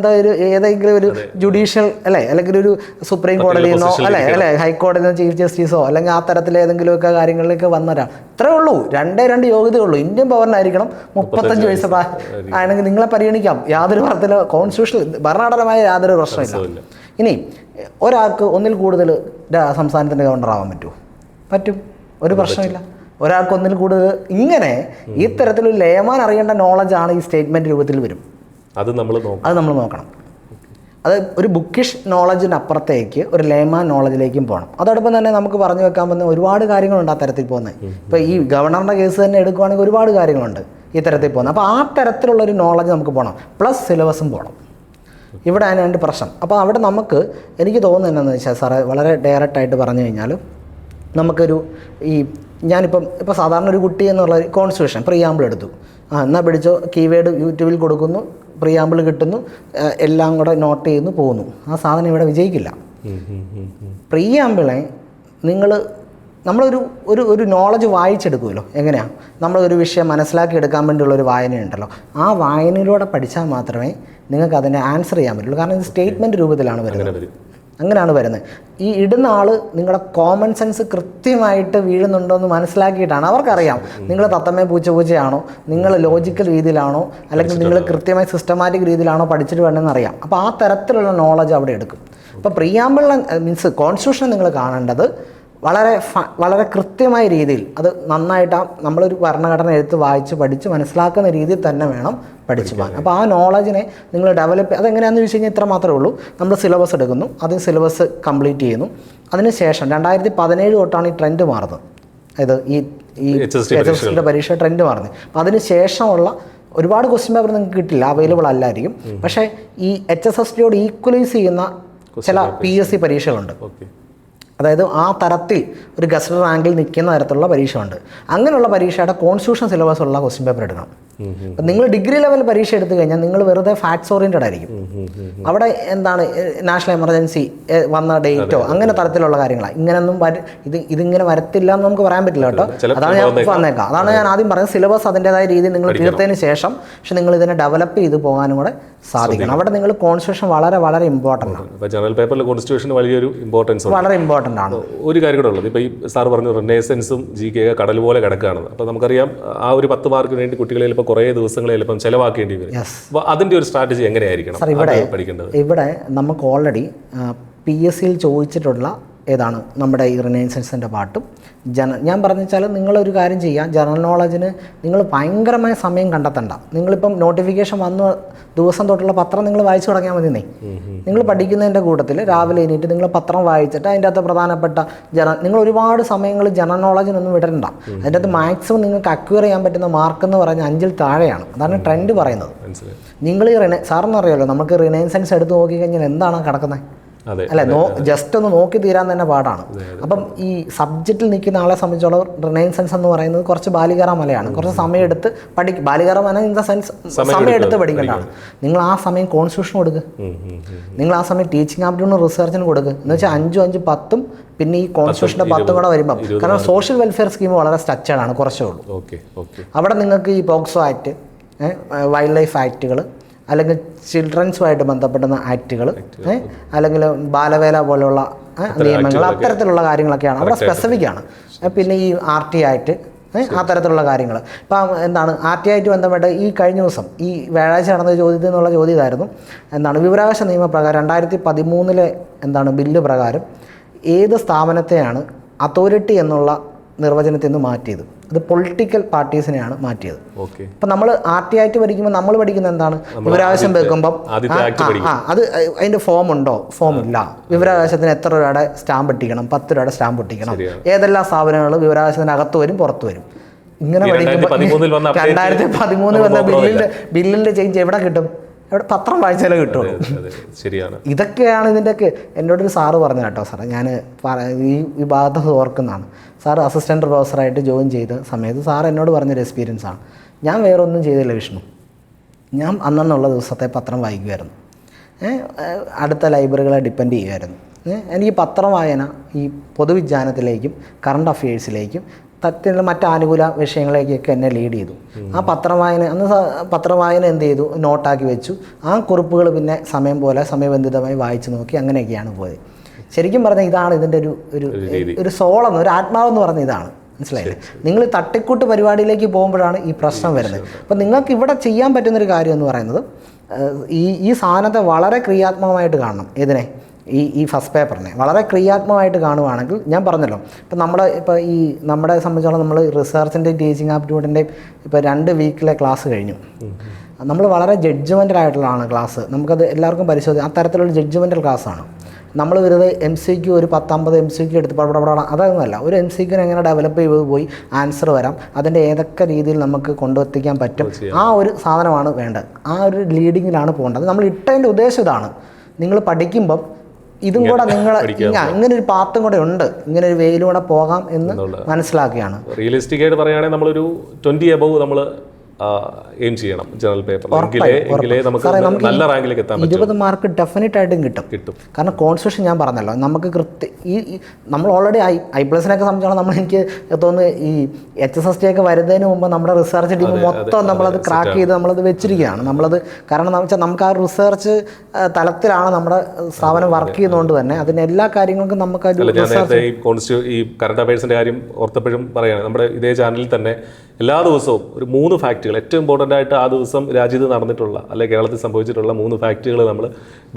ഏതെങ്കിലും ഒരു ജുഡീഷ്യൽ അല്ലെങ്കിൽ ഒരു സുപ്രീം കോടതിയിൽ നിന്നോ അല്ലെ ഹൈക്കോടതിയിൽ നിന്നോ ചീഫ് ജസ്റ്റിസോ അല്ലെങ്കിൽ ആ തരത്തിൽ ഏതെങ്കിലുമൊക്കെ കാര്യങ്ങളിലേക്ക് വന്നവരാണ്. ഇത്രേ ഉള്ളൂ, 2 യോഗ്യതയുള്ളൂ. ഇന്ത്യൻ പൗരനായിരിക്കണം, 35 വയസ്സ് ആണെങ്കിൽ നിങ്ങളെ പരിഗണിക്കാം. യാതൊരു തരത്തിലോ കോൺസ്റ്റിറ്റ്യൂഷൻ ഭരണഘടനമായ യാതൊരു പ്രശ്നമില്ല. ഇനി ഒരാൾക്ക് ഒന്നിൽ കൂടുതൽ സംസ്ഥാനത്തിൻ്റെ ഗവർണർ ആവാൻ പറ്റുമോ? പറ്റും, ഒരു പ്രശ്നമില്ല. ഒരാൾക്കൊന്നിൽ കൂടുതൽ ഇങ്ങനെ ഈ തരത്തിലൊരു ലേമാൻ അറിയേണ്ട നോളജാണ് ഈ സ്റ്റേറ്റ്മെൻറ്റ് രൂപത്തിൽ വരും. അത് നമ്മൾ നോക്കണം. അത് ഒരു ബുക്കിഷ് നോളജിന് അപ്പുറത്തേക്ക് ഒരു ലേമാൻ നോളജിലേക്കും പോകണം. അതോടൊപ്പം തന്നെ നമുക്ക് പറഞ്ഞു വെക്കാൻ പറ്റുന്ന ഒരുപാട് കാര്യങ്ങളുണ്ട് ആ തരത്തിൽ പോകുന്നത്. ഇപ്പോൾ ഈ ഗവർണറുടെ കേസ് തന്നെ എടുക്കുകയാണെങ്കിൽ ഒരുപാട് കാര്യങ്ങളുണ്ട് ഈ തരത്തിൽ പോകുന്നത്. അപ്പോൾ ആ തരത്തിലുള്ളൊരു നോളജ് നമുക്ക് പോകണം, പ്ലസ് സിലബസും പോകണം. ഇവിടെ അതിനാണ്ട് പ്രശ്നം. അപ്പോൾ അവിടെ നമുക്ക് എനിക്ക് തോന്നുന്നത് എന്താണെന്ന് വെച്ചാൽ സാറേ, വളരെ ഡയറക്റ്റായിട്ട് പറഞ്ഞു കഴിഞ്ഞാൽ നമുക്കൊരു ഇപ്പോൾ സാധാരണ ഒരു കുട്ടി എന്നുള്ള കോൺസ്റ്റിറ്റ്യൂഷൻ പ്രിയാമ്പിൾ എടുത്തു, എന്നാൽ പിടിച്ചോ കീവേഡ് യൂട്യൂബിൽ കൊടുക്കുന്നു, പ്രിയാമ്പിൾ കിട്ടുന്നു, എല്ലാം കൂടെ നോട്ട് ചെയ്യുന്നു പോകുന്നു. ആ സാധനം ഇവിടെ വിജയിക്കില്ല. പ്രിയാമ്പിളെ നമ്മളൊരു ഒരു നോളജ് വായിച്ചെടുക്കുമല്ലോ. എങ്ങനെയാണ് നമ്മളൊരു വിഷയം മനസ്സിലാക്കി എടുക്കാൻ വേണ്ടിയുള്ളൊരു വായനയുണ്ടല്ലോ, ആ വായനയിലൂടെ പഠിച്ചാൽ മാത്രമേ നിങ്ങൾക്ക് അതിൻ്റെ ആൻസർ ചെയ്യാൻ പറ്റുള്ളൂ. കാരണം ഇത് സ്റ്റേറ്റ്മെൻറ്റ് രൂപത്തിലാണ് വരുന്നത്. അങ്ങനെയാണ് വരുന്നത്. ഈ ഇടുന്ന ആൾ നിങ്ങളുടെ കോമൺ സെൻസ് കൃത്യമായിട്ട് വീഴുന്നുണ്ടോ എന്ന് മനസ്സിലാക്കിയിട്ടാണ്. അവർക്കറിയാം നിങ്ങൾ തത്തമ്മേ പൂച്ചയാണോ, നിങ്ങൾ ലോജിക്കൽ രീതിയിലാണോ, അല്ലെങ്കിൽ നിങ്ങൾ കൃത്യമായി സിസ്റ്റമാറ്റിക് രീതിയിലാണോ പഠിച്ചിട്ട് വേണമെന്ന് അറിയാം. അപ്പോൾ ആ തരത്തിലുള്ള നോളജ് അവിടെ എടുക്കും. അപ്പോൾ പ്രിയാമ്പിളിനെ മീൻസ് കോൺസ്റ്റിറ്റ്യൂഷൻ നിങ്ങൾ കാണേണ്ടത് വളരെ കൃത്യമായ രീതിയിൽ, അത് നന്നായിട്ട് നമ്മളൊരു ഭരണഘടന എഴുത്ത് വായിച്ച് പഠിച്ച് മനസ്സിലാക്കുന്ന രീതിയിൽ തന്നെ വേണം പഠിച്ചു പോകാൻ. അപ്പോൾ ആ നോളജിനെ നിങ്ങൾ ഡെവലപ്പ് അതെങ്ങനെയാണെന്ന് ചോദിച്ചു കഴിഞ്ഞാൽ ഇത്ര മാത്രമേ ഉള്ളൂ. നമ്മൾ സിലബസ് എടുക്കുന്നു, അത് സിലബസ് കംപ്ലീറ്റ് ചെയ്യുന്നു. അതിനുശേഷം 2017 തൊട്ടാണ് ഈ ട്രെൻഡ് മാറുന്നത്. അതായത് ഈ HSC പരീക്ഷ ട്രെൻഡ് മാറുന്നത്. അപ്പോൾ അതിന് ശേഷമുള്ള ഒരുപാട് ക്വസ്റ്റ്യൻ പേപ്പർ നിങ്ങൾക്ക് കിട്ടില്ല, അവൈലബിൾ അല്ലായിരിക്കും. പക്ഷേ ഈ HSSTയോട് ഈക്വലൈസ് ചെയ്യുന്ന ചില PSC പരീക്ഷകളുണ്ട്. അതായത് ആ തരത്തിൽ ഒരു ഗസറ്റഡ് റാങ്കിൽ നിൽക്കുന്ന തരത്തിലുള്ള പരീക്ഷ ഉണ്ട്. അങ്ങനെയുള്ള പരീക്ഷയുടെ കോൺസ്റ്റിറ്റ്യൂഷൻ സിലബസ് ഉള്ള ക്വസ്റ്റ്യൻ പേപ്പർ എടുക്കണം. അപ്പം നിങ്ങൾ ഡിഗ്രി ലെവൽ പരീക്ഷ എടുത്തു കഴിഞ്ഞാൽ നിങ്ങൾ വെറുതെ ഫാക്ട്സ് ഓറിയൻറ്റഡ് ആയിരിക്കും. അവിടെ എന്താണ് നാഷണൽ എമർജൻസി വന്ന ഡേറ്റോ അങ്ങനെ തരത്തിലുള്ള കാര്യങ്ങളാണ്. ഇങ്ങനെയൊന്നും ഇതിങ്ങനെ വരത്തില്ല എന്ന് നമുക്ക് പറയാൻ പറ്റില്ല കേട്ടോ. അതാണ് ഞാൻ വന്നേക്കാം. അതാണ് ഞാൻ ആദ്യം പറഞ്ഞത്, സിലബസ് അതിൻ്റെതായ രീതിയിൽ നിങ്ങൾ തീർത്തതിന് ശേഷം പക്ഷെ നിങ്ങൾ ഇതിനെ ഡെവലപ്പ് ചെയ്ത് പോകാനും കൂടെ സാധിക്കണം. അവിടെ നിങ്ങൾ കോൺസ്റ്റിറ്റ്യൂഷൻ വളരെ ഇമ്പോർട്ടൻ്റ് ആണ്. ജനറൽ പേപ്പറിൽ കോൺസ്റ്റിറ്റ്യൂഷൻ വലിയൊരു ഇമ്പോർട്ടൻസ് വളരെ ഇമ്പോർട്ടൻ്റ് ആണ്. ഒരു കാര്യം കൂടെ ഉള്ളത്, ഇപ്പോൾ ഈ സാർ പറഞ്ഞു റിനേസൻസും GK കടൽ പോലെ കിടക്കുകയാണ്. അപ്പോൾ നമുക്കറിയാം ആ ഒരു 10 മാർക്കിന് വേണ്ടി കുട്ടികളെ ചിലപ്പോൾ കുറേ ദിവസങ്ങൾ ചിലപ്പം ചിലവാക്കേണ്ടി വരും. അപ്പോൾ അതിൻ്റെ ഒരു സ്ട്രാറ്റജി എങ്ങനെയായിരിക്കണം പഠിക്കേണ്ടത്? ഇവിടെ നമുക്ക് ഓൾറെഡി PSCയിൽ ചോദിച്ചിട്ടുള്ള ഏതാണ് നമ്മുടെ ഈ റിനൈസൻസിൻ്റെ പാട്ടും ഞാൻ പറഞ്ഞു വെച്ചാൽ നിങ്ങളൊരു കാര്യം ചെയ്യുക, ജനറൽ നോളജിന് നിങ്ങൾ ഭയങ്കരമായ സമയം കണ്ടെത്തണ്ട. നിങ്ങളിപ്പം നോട്ടിഫിക്കേഷൻ വന്ന ദിവസം തൊട്ടുള്ള പത്രം നിങ്ങൾ വായിച്ചു തുടങ്ങിയാൽ മതി. നിങ്ങൾ പഠിക്കുന്നതിൻ്റെ കൂട്ടത്തിൽ രാവിലെ എണീറ്റ് നിങ്ങൾ പത്രം വായിച്ചിട്ട് അതിൻ്റെ അകത്ത് പ്രധാനപ്പെട്ട നിങ്ങൾ ഒരുപാട് സമയങ്ങൾ ജനറൽ നോളജിനൊന്നും വിടണ്ട. അതിൻ്റെ അകത്ത് മാക്സിമം നിങ്ങൾക്ക് അക്വയർ ചെയ്യാൻ പറ്റുന്ന മാർക്ക് എന്ന് പറഞ്ഞാൽ 5-ൽ താഴെയാണ്. അതാണ് ട്രെൻഡ് പറയുന്നത്. നിങ്ങൾ ഈ സാറിന് അറിയാമല്ലോ, നമുക്ക് റിനൈസൻസ് എടുത്ത് നോക്കിക്കഴിഞ്ഞാൽ എന്താണ് കിടക്കുന്നത് അല്ലെ? ജസ്റ്റ് ഒന്ന് നോക്കി തീരാൻ തന്നെ പാടാണ്. അപ്പം ഈ സബ്ജക്റ്റിൽ നിൽക്കുന്ന ആളെ സംബന്ധിച്ചോളം റിനൈസൻസ് എന്ന് പറയുന്നത് കുറച്ച് ബാലികറ മലയാണ്. കുറച്ച് സമയം എടുത്ത് ബാലികറ മല ഇൻ ദ സെൻസ് സമയം എടുത്ത് പഠിക്കേണ്ടതാണ്. നിങ്ങൾ ആ സമയം കോൺസ്റ്റിറ്റ്യൂഷൻ കൊടുക്കുക, നിങ്ങൾ ആ സമയം ടീച്ചിങ് ആപ്റ്റിറ്റ്യൂഡ് റിസർച്ചിന് കൊടുക്കുക. എന്ന് വെച്ചാൽ 5, 5, 10 പിന്നെ ഈ കോൺസ്റ്റിറ്റ്യൂഷൻ്റെ 10 കൂടെ വരുമ്പം, കാരണം സോഷ്യൽ വെൽഫെയർ സ്കീം വളരെ സ്ട്രക്ചേർഡ് ആണ്, കുറച്ചേ ഉള്ളൂ. അവിടെ നിങ്ങൾക്ക് ഈ പോക്സോ ആക്ട്, വൈൽഡ് ലൈഫ് ആക്റ്റുകൾ, അല്ലെങ്കിൽ ചിൽഡ്രൻസുമായിട്ട് ബന്ധപ്പെടുന്ന ആക്റ്റുകൾ, അല്ലെങ്കിൽ ബാലവേല പോലുള്ള നിയമങ്ങൾ, അത്തരത്തിലുള്ള കാര്യങ്ങളൊക്കെയാണ് അവിടെ സ്പെസിഫിക് ആണ്. പിന്നെ ഈ RT ആക്ട്, ആ തരത്തിലുള്ള കാര്യങ്ങൾ. ഇപ്പം എന്താണ് RT ആയിട്ട് ബന്ധപ്പെട്ട് ഈ കഴിഞ്ഞ ദിവസം ഈ വ്യാഴാഴ്ച നടന്ന ചോദ്യത്തിൽ നിന്നുള്ള ചോദ്യം ഇതായിരുന്നു, എന്താണ് വിവരാവകാശ നിയമപ്രകാരം 2013 എന്താണ് ബില്ല് പ്രകാരം ഏത് സ്ഥാപനത്തെയാണ് അതോറിറ്റി എന്നുള്ള നിർവചനത്തിൽ നിന്ന് മാറ്റിയത്? അത് പൊളിറ്റിക്കൽ പാർട്ടീസിനെയാണ് മാറ്റിയത്. അപ്പം നമ്മൾ RT ആയിട്ട് പഠിക്കുമ്പോൾ നമ്മൾ പഠിക്കുന്നത് എന്താണ്? വിവരാവകാശം വെക്കുമ്പം അത് അതിൻ്റെ ഫോം ഉണ്ടോ? ഫോം ഇല്ല. വിവരാവകാശത്തിന് എത്ര രൂപയുടെ സ്റ്റാമ്പ് ഒട്ടിക്കണം? 10 രൂപയുടെ സ്റ്റാമ്പ് ഒട്ടിക്കണം. ഏതെല്ലാം സ്ഥാപനങ്ങൾ വിവരാവകാശത്തിന് അകത്ത് വരും പുറത്ത് വരും? ഇങ്ങനെ പഠിക്കുമ്പോൾ 2013 വന്ന ബില്ലിൻ്റെ ചേഞ്ച് എവിടെ കിട്ടും? എവിടെ? പത്രം വായിച്ചാലേ കിട്ടുള്ളൂ. ശരിയാണ്. ഇതൊക്കെയാണ് ഇതിൻ്റെയൊക്കെ. എന്നോടൊരു സാറ് പറഞ്ഞു കേട്ടോ സാറേ, ഞാൻ ഈ ഭാഗത്ത് ഓർക്കുന്നതാണ്. സാറ് അസിസ്റ്റൻറ്റ് പ്രൊഫസറായിട്ട് ജോയിൻ ചെയ്ത സമയത്ത് സാർ എന്നോട് പറഞ്ഞൊരു എക്സ്പീരിയൻസാണ്. ഞാൻ വേറെ ഒന്നും ചെയ്തില്ല വിഷ്ണു, ഞാൻ അന്നുള്ള ദിവസത്തെ പത്രം വായിക്കുമായിരുന്നു. അടുത്ത ലൈബ്രറികളെ ഡിപ്പെൻഡ് ചെയ്യുമായിരുന്നു. എനിക്ക് പത്രം വായന ഈ പൊതുവിജ്ഞാനത്തിലേക്കും കറണ്ട് അഫയേഴ്സിലേക്കും തരത്തിലുള്ള മറ്റ് ആനുകൂല വിഷയങ്ങളിലേക്കൊക്കെ എന്നെ ലീഡ് ചെയ്തു. ആ പത്രം വായന എന്ത് ചെയ്തു? നോട്ടാക്കി വെച്ചു. ആ കുറിപ്പുകൾ പിന്നെ സമയബന്ധിതമായി വായിച്ചു നോക്കി. അങ്ങനെയൊക്കെയാണ് പോയത്. ശരിക്കും പറഞ്ഞാൽ ഇതാണ് ഇതിൻ്റെ ഒരു സോളെന്ന്, ഒരു ആത്മാവെന്ന് പറഞ്ഞ ഇതാണ്. മനസ്സിലായില്ലേ? നിങ്ങൾ തട്ടിക്കൂട്ട് പരിപാടിയിലേക്ക് പോകുമ്പോഴാണ് ഈ പ്രശ്നം വരുന്നത്. അപ്പം നിങ്ങൾക്ക് ഇവിടെ ചെയ്യാൻ പറ്റുന്നൊരു കാര്യം എന്ന് പറയുന്നത് ഈ സാധനത്തെ വളരെ ക്രിയാത്മകമായിട്ട് കാണണം. ഇതിനെ ഈ ഫസ്റ്റ് പേപ്പറിനെ വളരെ ക്രിയാത്മകമായിട്ട് കാണുവാണെങ്കിൽ ഞാൻ പറഞ്ഞല്ലോ, ഇപ്പം നമ്മളെ സംബന്ധിച്ചോളം നമ്മൾ റിസർച്ചിൻ്റെയും ടീച്ചിങ് ആപ്റ്റിറ്റ്യൂഡിൻ്റെയും ഇപ്പോൾ 2 വീക്കിലെ ക്ലാസ് കഴിഞ്ഞു. നമ്മൾ വളരെ ജഡ്ജ്മെൻ്റൽ ആയിട്ടുള്ളതാണ് ക്ലാസ്. നമുക്കത് എല്ലാവർക്കും പരിശോധിക്കാം. ആ തരത്തിലുള്ള ജഡ്ജ്മെൻ്റൽ ക്ലാസ്സാണ്. നമ്മൾ വെറുതെ MCQ ഒരു 10-50 MCQ എടുത്ത് പടപടപട അതൊന്നുമല്ല. ഒരു MCQ എങ്ങനെ ഡെവലപ്പ് ചെയ്ത് പോയി ആൻസർ വരാം, അതിൻ്റെ ഏതൊക്കെ രീതിയിൽ നമുക്ക് കൊണ്ടെത്തിക്കാൻ പറ്റും, ആ ഒരു സാധനമാണ് വേണ്ടത്. ആ ഒരു ലീഡിങ്ങിലാണ് പോകേണ്ടത്. നമ്മൾ ഇട്ടതിൻ്റെ ഉദ്ദേശം ഇതാണ്, നിങ്ങൾ പഠിക്കുമ്പം ഇതും കൂടെ നിങ്ങൾ ഇങ്ങനെ ഒരു പാത്തും കൂടെ ഉണ്ട്, ഇങ്ങനെ ഒരു വെയിലൂടെ പോകാം എന്ന് മനസ്സിലാക്കുകയാണ്. റിയലിസ്റ്റിക് ആയിട്ട് പറയുകയാണെങ്കിൽ നമ്മളൊരു 20 above നമ്മൾ എയിം ചെയ്യണം ജനറൽ പേപ്പർ. എങ്കിലേ നമുക്ക് നല്ല റാങ്കിലേക്ക് എത്താൻ പറ്റും. 20 മാർക്ക് ഡെഫിനറ്റ് ആയിട്ടും കിട്ടും. കാരണം കോൺസ്റ്റിറ്റ്യൂഷൻ ഞാൻ പറഞ്ഞല്ലോ, നമുക്ക് നമ്മൾ ഓൾറെഡി I+നെയൊക്കെ സംബന്ധിച്ചോളം എനിക്ക് തോന്നുന്നു ഈ HSST ഒക്കെ വരുന്നതിന് മുമ്പ് നമ്മുടെ റിസർച്ച് ടീം മൊത്തം നമ്മളത് ക്രാക്ക് ചെയ്ത് നമ്മളത് വെച്ചിരിക്കുകയാണ്. കാരണം എന്ന് വെച്ചാൽ നമുക്ക് ആ റിസർച്ച് തലത്തിലാണ് നമ്മുടെ സ്ഥാപനം വർക്ക് ചെയ്യുന്നതുകൊണ്ട് തന്നെ അതിന് എല്ലാ കാര്യങ്ങൾക്കും നമുക്ക് ഈ കറണ്ട് അഫയേഴ്സിന്റെ കാര്യം ഓർത്തപ്പോഴും പറയുകയാണ്, നമ്മുടെ ഇതേ ചാനലിൽ തന്നെ എല്ലാ ദിവസവും ഒരു 3 ഫാക്റ്റുകൾ ഏറ്റവും ഇമ്പോർട്ടൻ്റ് ആയിട്ട് ആ ദിവസം രാജ്യത്ത് നടന്നിട്ടുള്ള അല്ലെങ്കിൽ കേരളത്തിൽ സംഭവിച്ചിട്ടുള്ള 3 ഫാക്റ്റുകൾ നമ്മൾ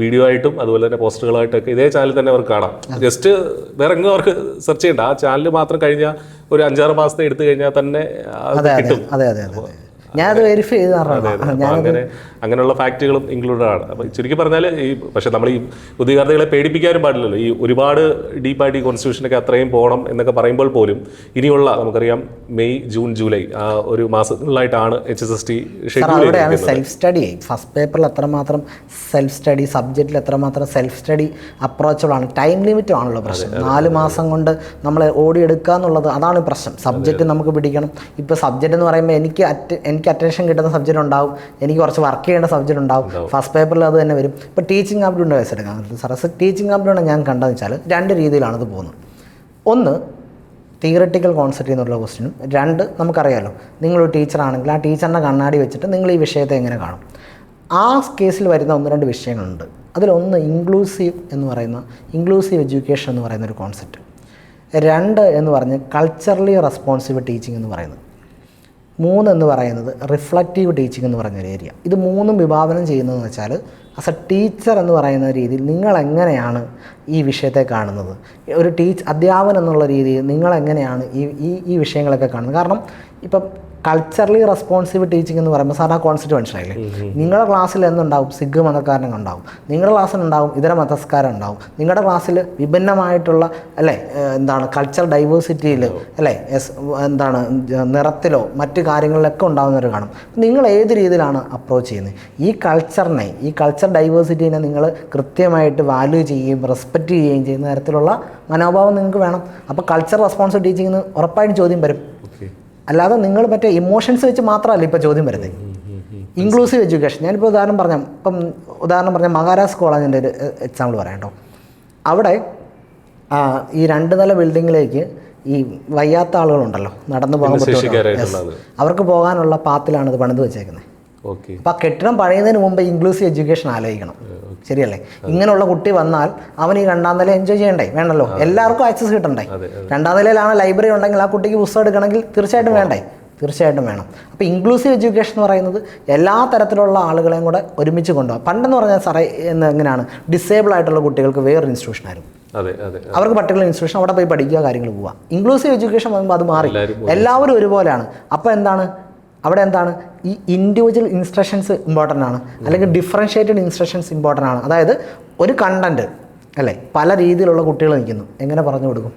വീഡിയോ ആയിട്ടും അതുപോലെ തന്നെ പോസ്റ്ററുകളായിട്ടൊക്കെ ഇതേ ചാനലിൽ തന്നെ അവർക്ക് കാണാം. ജസ്റ്റ് വേറെ എങ്ങും അവർക്ക് സെർച്ച് ചെയ്യണ്ട, ആ ചാനൽ മാത്രം കഴിഞ്ഞ ഒരു 5-6 മാസത്തെ എടുത്തു കഴിഞ്ഞാൽ തന്നെ കിട്ടും. ഞാനത് വെരിഫൈ ചെയ്ത് അങ്ങനെയുള്ള ഫാക്റ്റുകളും ഇൻക്ലൂഡഡ് ആണ്. അപ്പോൾ ചുരുക്കി പറഞ്ഞാൽ പക്ഷേ നമ്മൾ ഈ ഉദ്യോഗാർത്ഥികളെ പേടിപ്പിക്കാനും പാടില്ലല്ലോ. ഈ ഒരുപാട് ഡീപ്പായിട്ട് ഈ കോൺസ്റ്റിറ്റ്യൂഷനൊക്കെ അത്രയും പോകണം എന്നൊക്കെ പറയുമ്പോൾ പോലും ഇനിയുള്ള നമുക്കറിയാം മെയ്, ജൂൺ, ജൂലൈ ആ ഒരു മാസങ്ങളിലായിട്ടാണ് HSST ഷെഡ്യൂൾ ചെയ്തിരിക്കുന്നത്. സെൽഫ് സ്റ്റഡി ഫസ്റ്റ് പേപ്പറിൽ എത്രമാത്രം സെൽഫ് സ്റ്റഡി, സബ്ജക്റ്റിൽ എത്രമാത്രം സെൽഫ് സ്റ്റഡി അപ്രോച്ചബിളാണ്. ടൈം ലിമിറ്റും ആണല്ലോ പ്രശ്നം. 4 മാസം കൊണ്ട് നമ്മൾ ഓടിയെടുക്കുക എന്നുള്ളത് അതാണ് പ്രശ്നം. സബ്ജക്റ്റ് നമുക്ക് പിടിക്കണം. ഇപ്പോൾ സബ്ജക്റ്റ് എന്ന് പറയുമ്പോൾ എനിക്ക് അറ്റൻഷൻ കിട്ടുന്ന സബ്ജക്റ്റ് ഉണ്ടാവും, എനിക്ക് കുറച്ച് വർക്ക് ചെയ്യേണ്ട സബ്ജക്റ്റ് ഉണ്ടാവും. ഫസ്റ്റ് പേപ്പറിൽ അത് തന്നെ വരും. ഇപ്പോൾ ടീച്ചിങ് ആപ്റ്റിറ്റ്യൂഡിൻ്റെ കേസ് എടുക്കാം. സാറേ ടീച്ചിങ് ആപ്റ്റിറ്റ്യൂഡ് ഞാൻ കണ്ടതെന്ന് വെച്ചാൽ 2 രീതിയിലാണ് ഇത് പോകുന്നത്. ഒന്ന് തിയററ്റിക്കൽ കോൺസെപ്റ്റ് എന്നുള്ള ക്വസ്റ്റിനും, 2 നമുക്കറിയാമല്ലോ, നിങ്ങളൊരു ടീച്ചറാണെങ്കിൽ ആ ടീച്ചറിൻ്റെ കണ്ണാടി വെച്ചിട്ട് നിങ്ങൾ ഈ വിഷയത്തെ എങ്ങനെ കാണും. ആ കേസിൽ വരുന്ന 1-2 വിഷയങ്ങളുണ്ട്. അതിലൊന്ന് ഇൻക്ലൂസീവ് എഡ്യൂക്കേഷൻ എന്ന് പറയുന്ന ഒരു കോൺസെപ്റ്റ്. 2 എന്ന് പറഞ്ഞ് കൾച്ചറലി റെസ്പോൺസീവ് ടീച്ചിങ് എന്ന് പറയുന്നത്. 3 എന്ന് പറയുന്നത് റിഫ്ലക്റ്റീവ് ടീച്ചിങ് എന്ന് പറയുന്നൊരു ഏരിയ. ഇത് 3ഉം വിഭാവനം ചെയ്യുന്നതെന്ന് വെച്ചാൽ ആസ് എ ടീച്ചർ എന്ന് പറയുന്ന രീതിയിൽ നിങ്ങളെങ്ങനെയാണ് ഈ വിഷയത്തെ കാണുന്നത്, ഒരു അധ്യാപനം എന്നുള്ള രീതിയിൽ നിങ്ങളെങ്ങനെയാണ് ഈ വിഷയങ്ങളൊക്കെ കാണുന്നത്. കാരണം ഇപ്പം കൾച്ചറലി റെസ്പോൺസീവ് ടീച്ചിങ് എന്ന് പറയുമ്പോൾ സാർ ആ കോൺസെപ്റ്റ് മനസ്സിലായില്ലേ. നിങ്ങളുടെ ക്ലാസ്സിൽ എന്തുണ്ടാവും, സിഖ് മതക്കാരൻ ഉണ്ടാവും, നിങ്ങളുടെ ക്ലാസ്സിലുണ്ടാവും ഇതര മതസ്കാരം ഉണ്ടാവും, നിങ്ങളുടെ ക്ലാസ്സിൽ വിഭിന്നമായിട്ടുള്ള കൾച്ചർ ഡൈവേഴ്സിറ്റിയിൽ നിറത്തിലോ മറ്റു കാര്യങ്ങളിലൊക്കെ ഉണ്ടാകുന്നവർ കാണും. നിങ്ങൾ ഏത് രീതിയിലാണ് അപ്രോച്ച് ചെയ്യുന്നത്? ഈ കൾച്ചർ ഡൈവേഴ്സിറ്റീനെ നിങ്ങൾ കൃത്യമായിട്ട് വാല്യൂ ചെയ്യുകയും റെസ്പെക്റ്റ് ചെയ്യുകയും ചെയ്യുന്ന തരത്തിലുള്ള മനോഭാവം നിങ്ങൾക്ക് വേണം. അപ്പോൾ കൾച്ചർ റെസ്പോൺസീവ് ടീച്ചിങ്ങിന് ഉറപ്പായിട്ടും ചോദ്യം വരും. അല്ലാതെ നിങ്ങൾ മറ്റേ ഇമോഷൻസ് വെച്ച് മാത്രമല്ല ഇപ്പോൾ ചോദ്യം വരുന്നത്. ഇൻക്ലൂസീവ് എഡ്യൂക്കേഷൻ ഞാനിപ്പോൾ ഉദാഹരണം പറഞ്ഞാൽ മഹാരാജ് കോളേജിൻ്റെ ഒരു എക്സാമ്പിൾ പറയാം കേട്ടോ. അവിടെ ഈ 2 നില ബിൽഡിങ്ങിലേക്ക് ഈ വയ്യാത്ത ആളുകളുണ്ടല്ലോ, നടന്നു പോകാൻ പറ്റും, അവർക്ക് പോകാനുള്ള പാത്തിലാണ് ഇത് പണിത് വെച്ചേക്കുന്നത്. അപ്പോൾ ആ കെട്ടിടം പണിയുന്നതിന് മുമ്പ് ഇൻക്ലൂസീവ് എഡ്യൂക്കേഷൻ ആലോചിക്കണം. ശരിയല്ലേ? ഇങ്ങനെയുള്ള കുട്ടി വന്നാൽ അവൻ ഈ 2ാം നില എൻജോയ് ചെയ്യണ്ടേ? വേണമല്ലോ, എല്ലാവർക്കും ആക്സസ് കിട്ടണ്ടേ? 2ാം നിലയിലാണ് ലൈബ്രറി ഉണ്ടെങ്കിൽ ആ കുട്ടിക്ക് പുസ്തകം എടുക്കണമെങ്കിൽ തീർച്ചയായിട്ടും വേണം. അപ്പോൾ ഇൻക്ലൂസീവ് എഡ്യൂക്കേഷൻ എന്ന് പറയുന്നത് എല്ലാ തരത്തിലുള്ള ആളുകളെയും കൂടെ ഒരുമിച്ച് കൊണ്ടുപോകാം. പണ്ടെന്ന് പറഞ്ഞാൽ സാറേ എങ്ങനെയാണ്, ഡിസേബിൾ ആയിട്ടുള്ള കുട്ടികൾക്ക് വേറൊരു ഇൻസ്റ്റിറ്റ്യൂഷനായിരുന്നു, അവർക്ക് പർട്ടിക്കുലർ ഇൻസ്റ്റിറ്റ്യൂഷൻ അവിടെ പോയി പഠിക്കുക, കാര്യങ്ങൾ പോവുക. ഇൻക്ലൂസീവ് എഡ്യൂക്കേഷൻ വരുമ്പോൾ അത് മാറി, എല്ലാവരും ഒരുപോലെയാണ്. അപ്പോൾ അവിടെ ഈ ഇൻഡിവിജ്വൽ ഇൻസ്ട്രക്ഷൻസ് ഇമ്പോർട്ടൻ്റ് ആണ്, അല്ലെങ്കിൽ ഡിഫറൻഷ്യേറ്റഡ് ഇൻസ്ട്രക്ഷൻസ് ഇമ്പോർട്ടൻ്റ് ആണ്. അതായത് ഒരു കണ്ടൻറ്റ് അല്ലേ പല രീതിയിലുള്ള കുട്ടികൾ നിൽക്കുന്നു, എങ്ങനെ പറഞ്ഞു കൊടുക്കും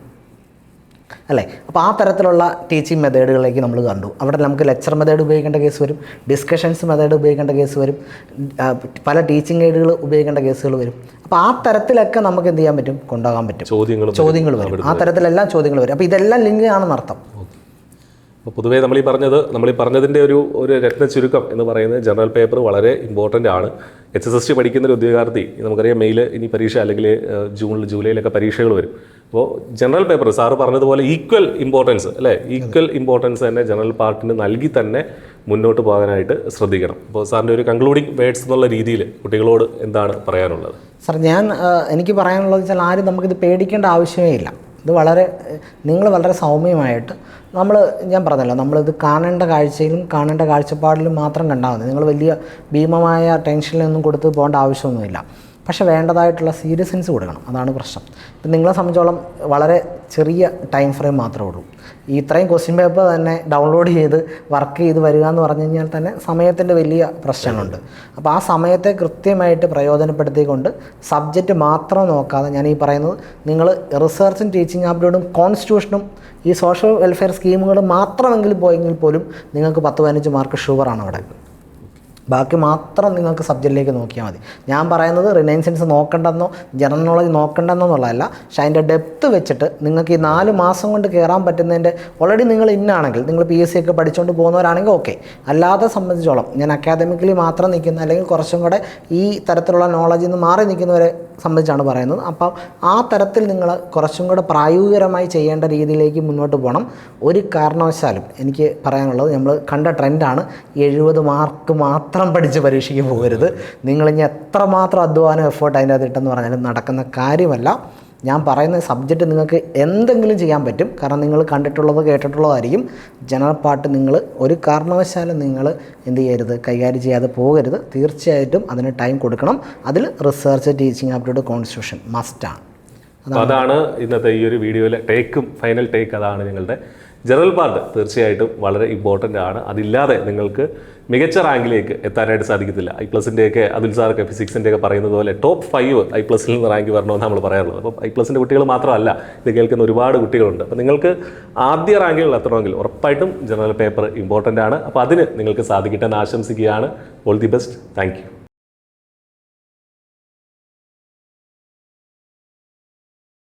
അല്ലേ? അപ്പോൾ ആ തരത്തിലുള്ള ടീച്ചിങ് മെത്തേഡുകളിലേക്ക് നമ്മൾ കണ്ടു. അവിടെ നമുക്ക് ലെക്ചർ മെത്തേഡ് ഉപയോഗിക്കേണ്ട കേസ് വരും, ഡിസ്കഷൻസ് മെത്തേഡ് ഉപയോഗിക്കേണ്ട കേസ് വരും, പല ടീച്ചിങ് എയ്ഡുകൾ ഉപയോഗിക്കേണ്ട കേസുകൾ വരും. അപ്പോൾ ആ തരത്തിലൊക്കെ നമുക്ക് എന്ത് ചെയ്യാൻ പറ്റും, കൊണ്ടുപോകാൻ പറ്റും. ചോദ്യങ്ങൾ വരും, ആ തരത്തിലെല്ലാം ചോദ്യങ്ങൾ വരും. അപ്പോൾ ഇതെല്ലാം ലിങ്ക് ആണെന്ന് അർത്ഥം. അപ്പോൾ പൊതുവേ നമ്മൾ ഈ പറഞ്ഞതിൻ്റെ ഒരു രത്ന ചുരുക്കം എന്ന് പറയുന്നത് ജനറൽ പേപ്പർ വളരെ ഇമ്പോർട്ടൻ്റ് ആണ്. HSST പഠിക്കുന്ന ഒരു ഉദ്യോഗാർത്ഥി, നമുക്കറിയാം മെയിൽ ഇനി പരീക്ഷ അല്ലെങ്കിൽ ജൂലൈയിലൊക്കെ പരീക്ഷകൾ വരും. അപ്പോൾ ജനറൽ പേപ്പർ സാറ് പറഞ്ഞതുപോലെ ഈക്വൽ ഇമ്പോർട്ടൻസ് തന്നെ ജനറൽ പാർട്ടിന് നൽകി തന്നെ മുന്നോട്ട് പോകാനായിട്ട് ശ്രദ്ധിക്കണം. അപ്പോൾ സാറിൻ്റെ ഒരു കൺക്ലൂഡിങ് വേർഡ്സ് എന്നുള്ള രീതിയിൽ കുട്ടികളോട് എന്താണ് പറയാനുള്ളത്? സാർ എനിക്ക് പറയാനുള്ളത് വെച്ചാൽ ആരും നമുക്കിത് പേടിക്കേണ്ട ആവശ്യമേ ഇല്ല. ഇത് നിങ്ങൾ വളരെ സൗമ്യമായിട്ട് ഞാൻ പറഞ്ഞല്ലോ, നമ്മളിത് കാണേണ്ട കാഴ്ചയിലും കാണേണ്ട കാഴ്ചപ്പാടിലും മാത്രം കണ്ടാൽ മതി. നിങ്ങൾ വലിയ ഭീമമായ ടെൻഷനിലൊന്നും കൊടുത്ത് പോകേണ്ട ആവശ്യമൊന്നുമില്ല. പക്ഷേ വേണ്ടതായിട്ടുള്ള സീരിയസ്നെസ് കൊടുക്കണം, അതാണ് പ്രശ്നം. ഇപ്പം നിങ്ങളെ സംബന്ധിച്ചോളം വളരെ ചെറിയ ടൈം ഫ്രെയിം മാത്രമേ ഉള്ളൂ. ഈ ഇത്രയും ക്വസ്റ്റ്യൻ പേപ്പർ തന്നെ ഡൗൺലോഡ് ചെയ്ത് വർക്ക് ചെയ്ത് വരിക എന്ന് പറഞ്ഞു കഴിഞ്ഞാൽ തന്നെ സമയത്തിൻ്റെ വലിയ പ്രശ്നങ്ങളുണ്ട്. അപ്പോൾ ആ സമയത്തെ കൃത്യമായിട്ട് പ്രയോജനപ്പെടുത്തിക്കൊണ്ട് സബ്ജക്റ്റ് മാത്രം നോക്കാതെ, ഞാൻ ഈ പറയുന്നത് നിങ്ങൾ റിസർച്ചും ടീച്ചിങ് ആപ്റ്റിറ്റ്യൂഡും കോൺസ്റ്റിറ്റ്യൂഷനും ഈ സോഷ്യൽ വെൽഫെയർ സ്കീമുകൾ മാത്രമെങ്കിലും പോയെങ്കിൽ പോലും നിങ്ങൾക്ക് 10-15 മാർക്ക് ഷുവറാണ് അവിടെ. ബാക്കി മാത്രം നിങ്ങൾക്ക് സബ്ജക്റ്റിലേക്ക് നോക്കിയാൽ മതി. ഞാൻ പറയുന്നത് റിനൈൻസൻസ് നോക്കണ്ടെന്നോ ജനറൽ നോളജ് നോക്കണ്ടെന്നോന്നുള്ളതല്ല, പക്ഷേ അതിൻ്റെ ഡെപ്ത്ത് വെച്ചിട്ട് നിങ്ങൾക്ക് ഈ 4 മാസം കൊണ്ട് കയറാൻ പറ്റുന്നതിൻ്റെ ഓൾറെഡി നിങ്ങൾ ഇന്നാണെങ്കിൽ, നിങ്ങൾ PSC ഒക്കെ പഠിച്ചുകൊണ്ട് പോകുന്നവരാണെങ്കിൽ ഓക്കെ. അല്ലാതെ സംബന്ധിച്ചോളം ഞാൻ അക്കാദമിക്കലി മാത്രം നിൽക്കുന്ന അല്ലെങ്കിൽ കുറച്ചും കൂടെ ഈ തരത്തിലുള്ള നോളജിൽ നിന്ന് മാറി നിൽക്കുന്നവരെ സംബന്ധിച്ചാണ് പറയുന്നത്. അപ്പം ആ തരത്തിൽ നിങ്ങൾ കുറച്ചും കൂടെ പ്രായോഗികമായി ചെയ്യേണ്ട രീതിയിലേക്ക് മുന്നോട്ട് പോകണം. ഒരു കാരണവശാലും എനിക്ക് പറയാനുള്ളത്, നമ്മൾ കണ്ട ട്രെൻഡാണ് 70 മാർക്ക് മാത്രം പഠിച്ച് പരീക്ഷയ്ക്ക് പോകരുത്. നിങ്ങളിനി എത്രമാത്രം അധ്വാനം എഫേർട്ട് അതിൻ്റെ അതിട്ടെന്ന് പറഞ്ഞാലും നടക്കുന്ന കാര്യമല്ല. ഞാൻ പറയുന്ന സബ്ജക്റ്റ് നിങ്ങൾക്ക് എന്തെങ്കിലും ചെയ്യാൻ പറ്റും, കാരണം നിങ്ങൾ കണ്ടിട്ടുള്ളത് കേട്ടിട്ടുള്ളതായിരിക്കും. ജനറൽ പാർട്ട് നിങ്ങൾ ഒരു കാരണവശാലും നിങ്ങൾ എന്ത് ചെയ്യരുത്, കൈകാര്യം ചെയ്യാതെ പോകരുത്. തീർച്ചയായിട്ടും അതിന് ടൈം കൊടുക്കണം. അതിൽ റിസർച്ച്, ടീച്ചിങ് ആപ്റ്റിറ്റ്യൂഡ്, കോൺസ്റ്റിറ്റ്യൂഷൻ മസ്റ്റാണ്. അതാണ് ഇന്നത്തെ ഈ ഒരു വീഡിയോയിലെ ഫൈനൽ ടേക്ക് അതാണ്. നിങ്ങളുടെ ജനറൽ പാർട്ട് തീർച്ചയായിട്ടും വളരെ ഇമ്പോർട്ടൻ്റ് ആണ്. അതില്ലാതെ നിങ്ങൾക്ക് മികച്ച റാങ്കിലേക്ക് എത്താനായിട്ട് സാധിക്കത്തില്ല. I+ൻ്റെയൊക്കെ അതുൽ സാറൊക്കെ ഫിസിക്സിൻ്റെയൊക്കെ പറയുന്നത് പോലെ ടോപ്പ് 5 I+ൽ നിന്ന് റാങ്ക് വരണമെന്ന് നമ്മൾ പറയാറുള്ളത്. അപ്പം I+ൻ്റെ കുട്ടികൾ മാത്രമല്ല, ഇത് കേൾക്കുന്ന ഒരുപാട് കുട്ടികളുണ്ട്. അപ്പോൾ നിങ്ങൾക്ക് ആദ്യ റാങ്കുകൾ എത്തണമെങ്കിൽ ഉറപ്പായിട്ടും ജനറൽ പേപ്പർ ഇമ്പോർട്ടൻ്റ് ആണ്. അപ്പോൾ അതിന് നിങ്ങൾക്ക് സാധിക്കട്ടെ എന്ന് ആശംസിക്കുകയാണ്. All the best. Thank you.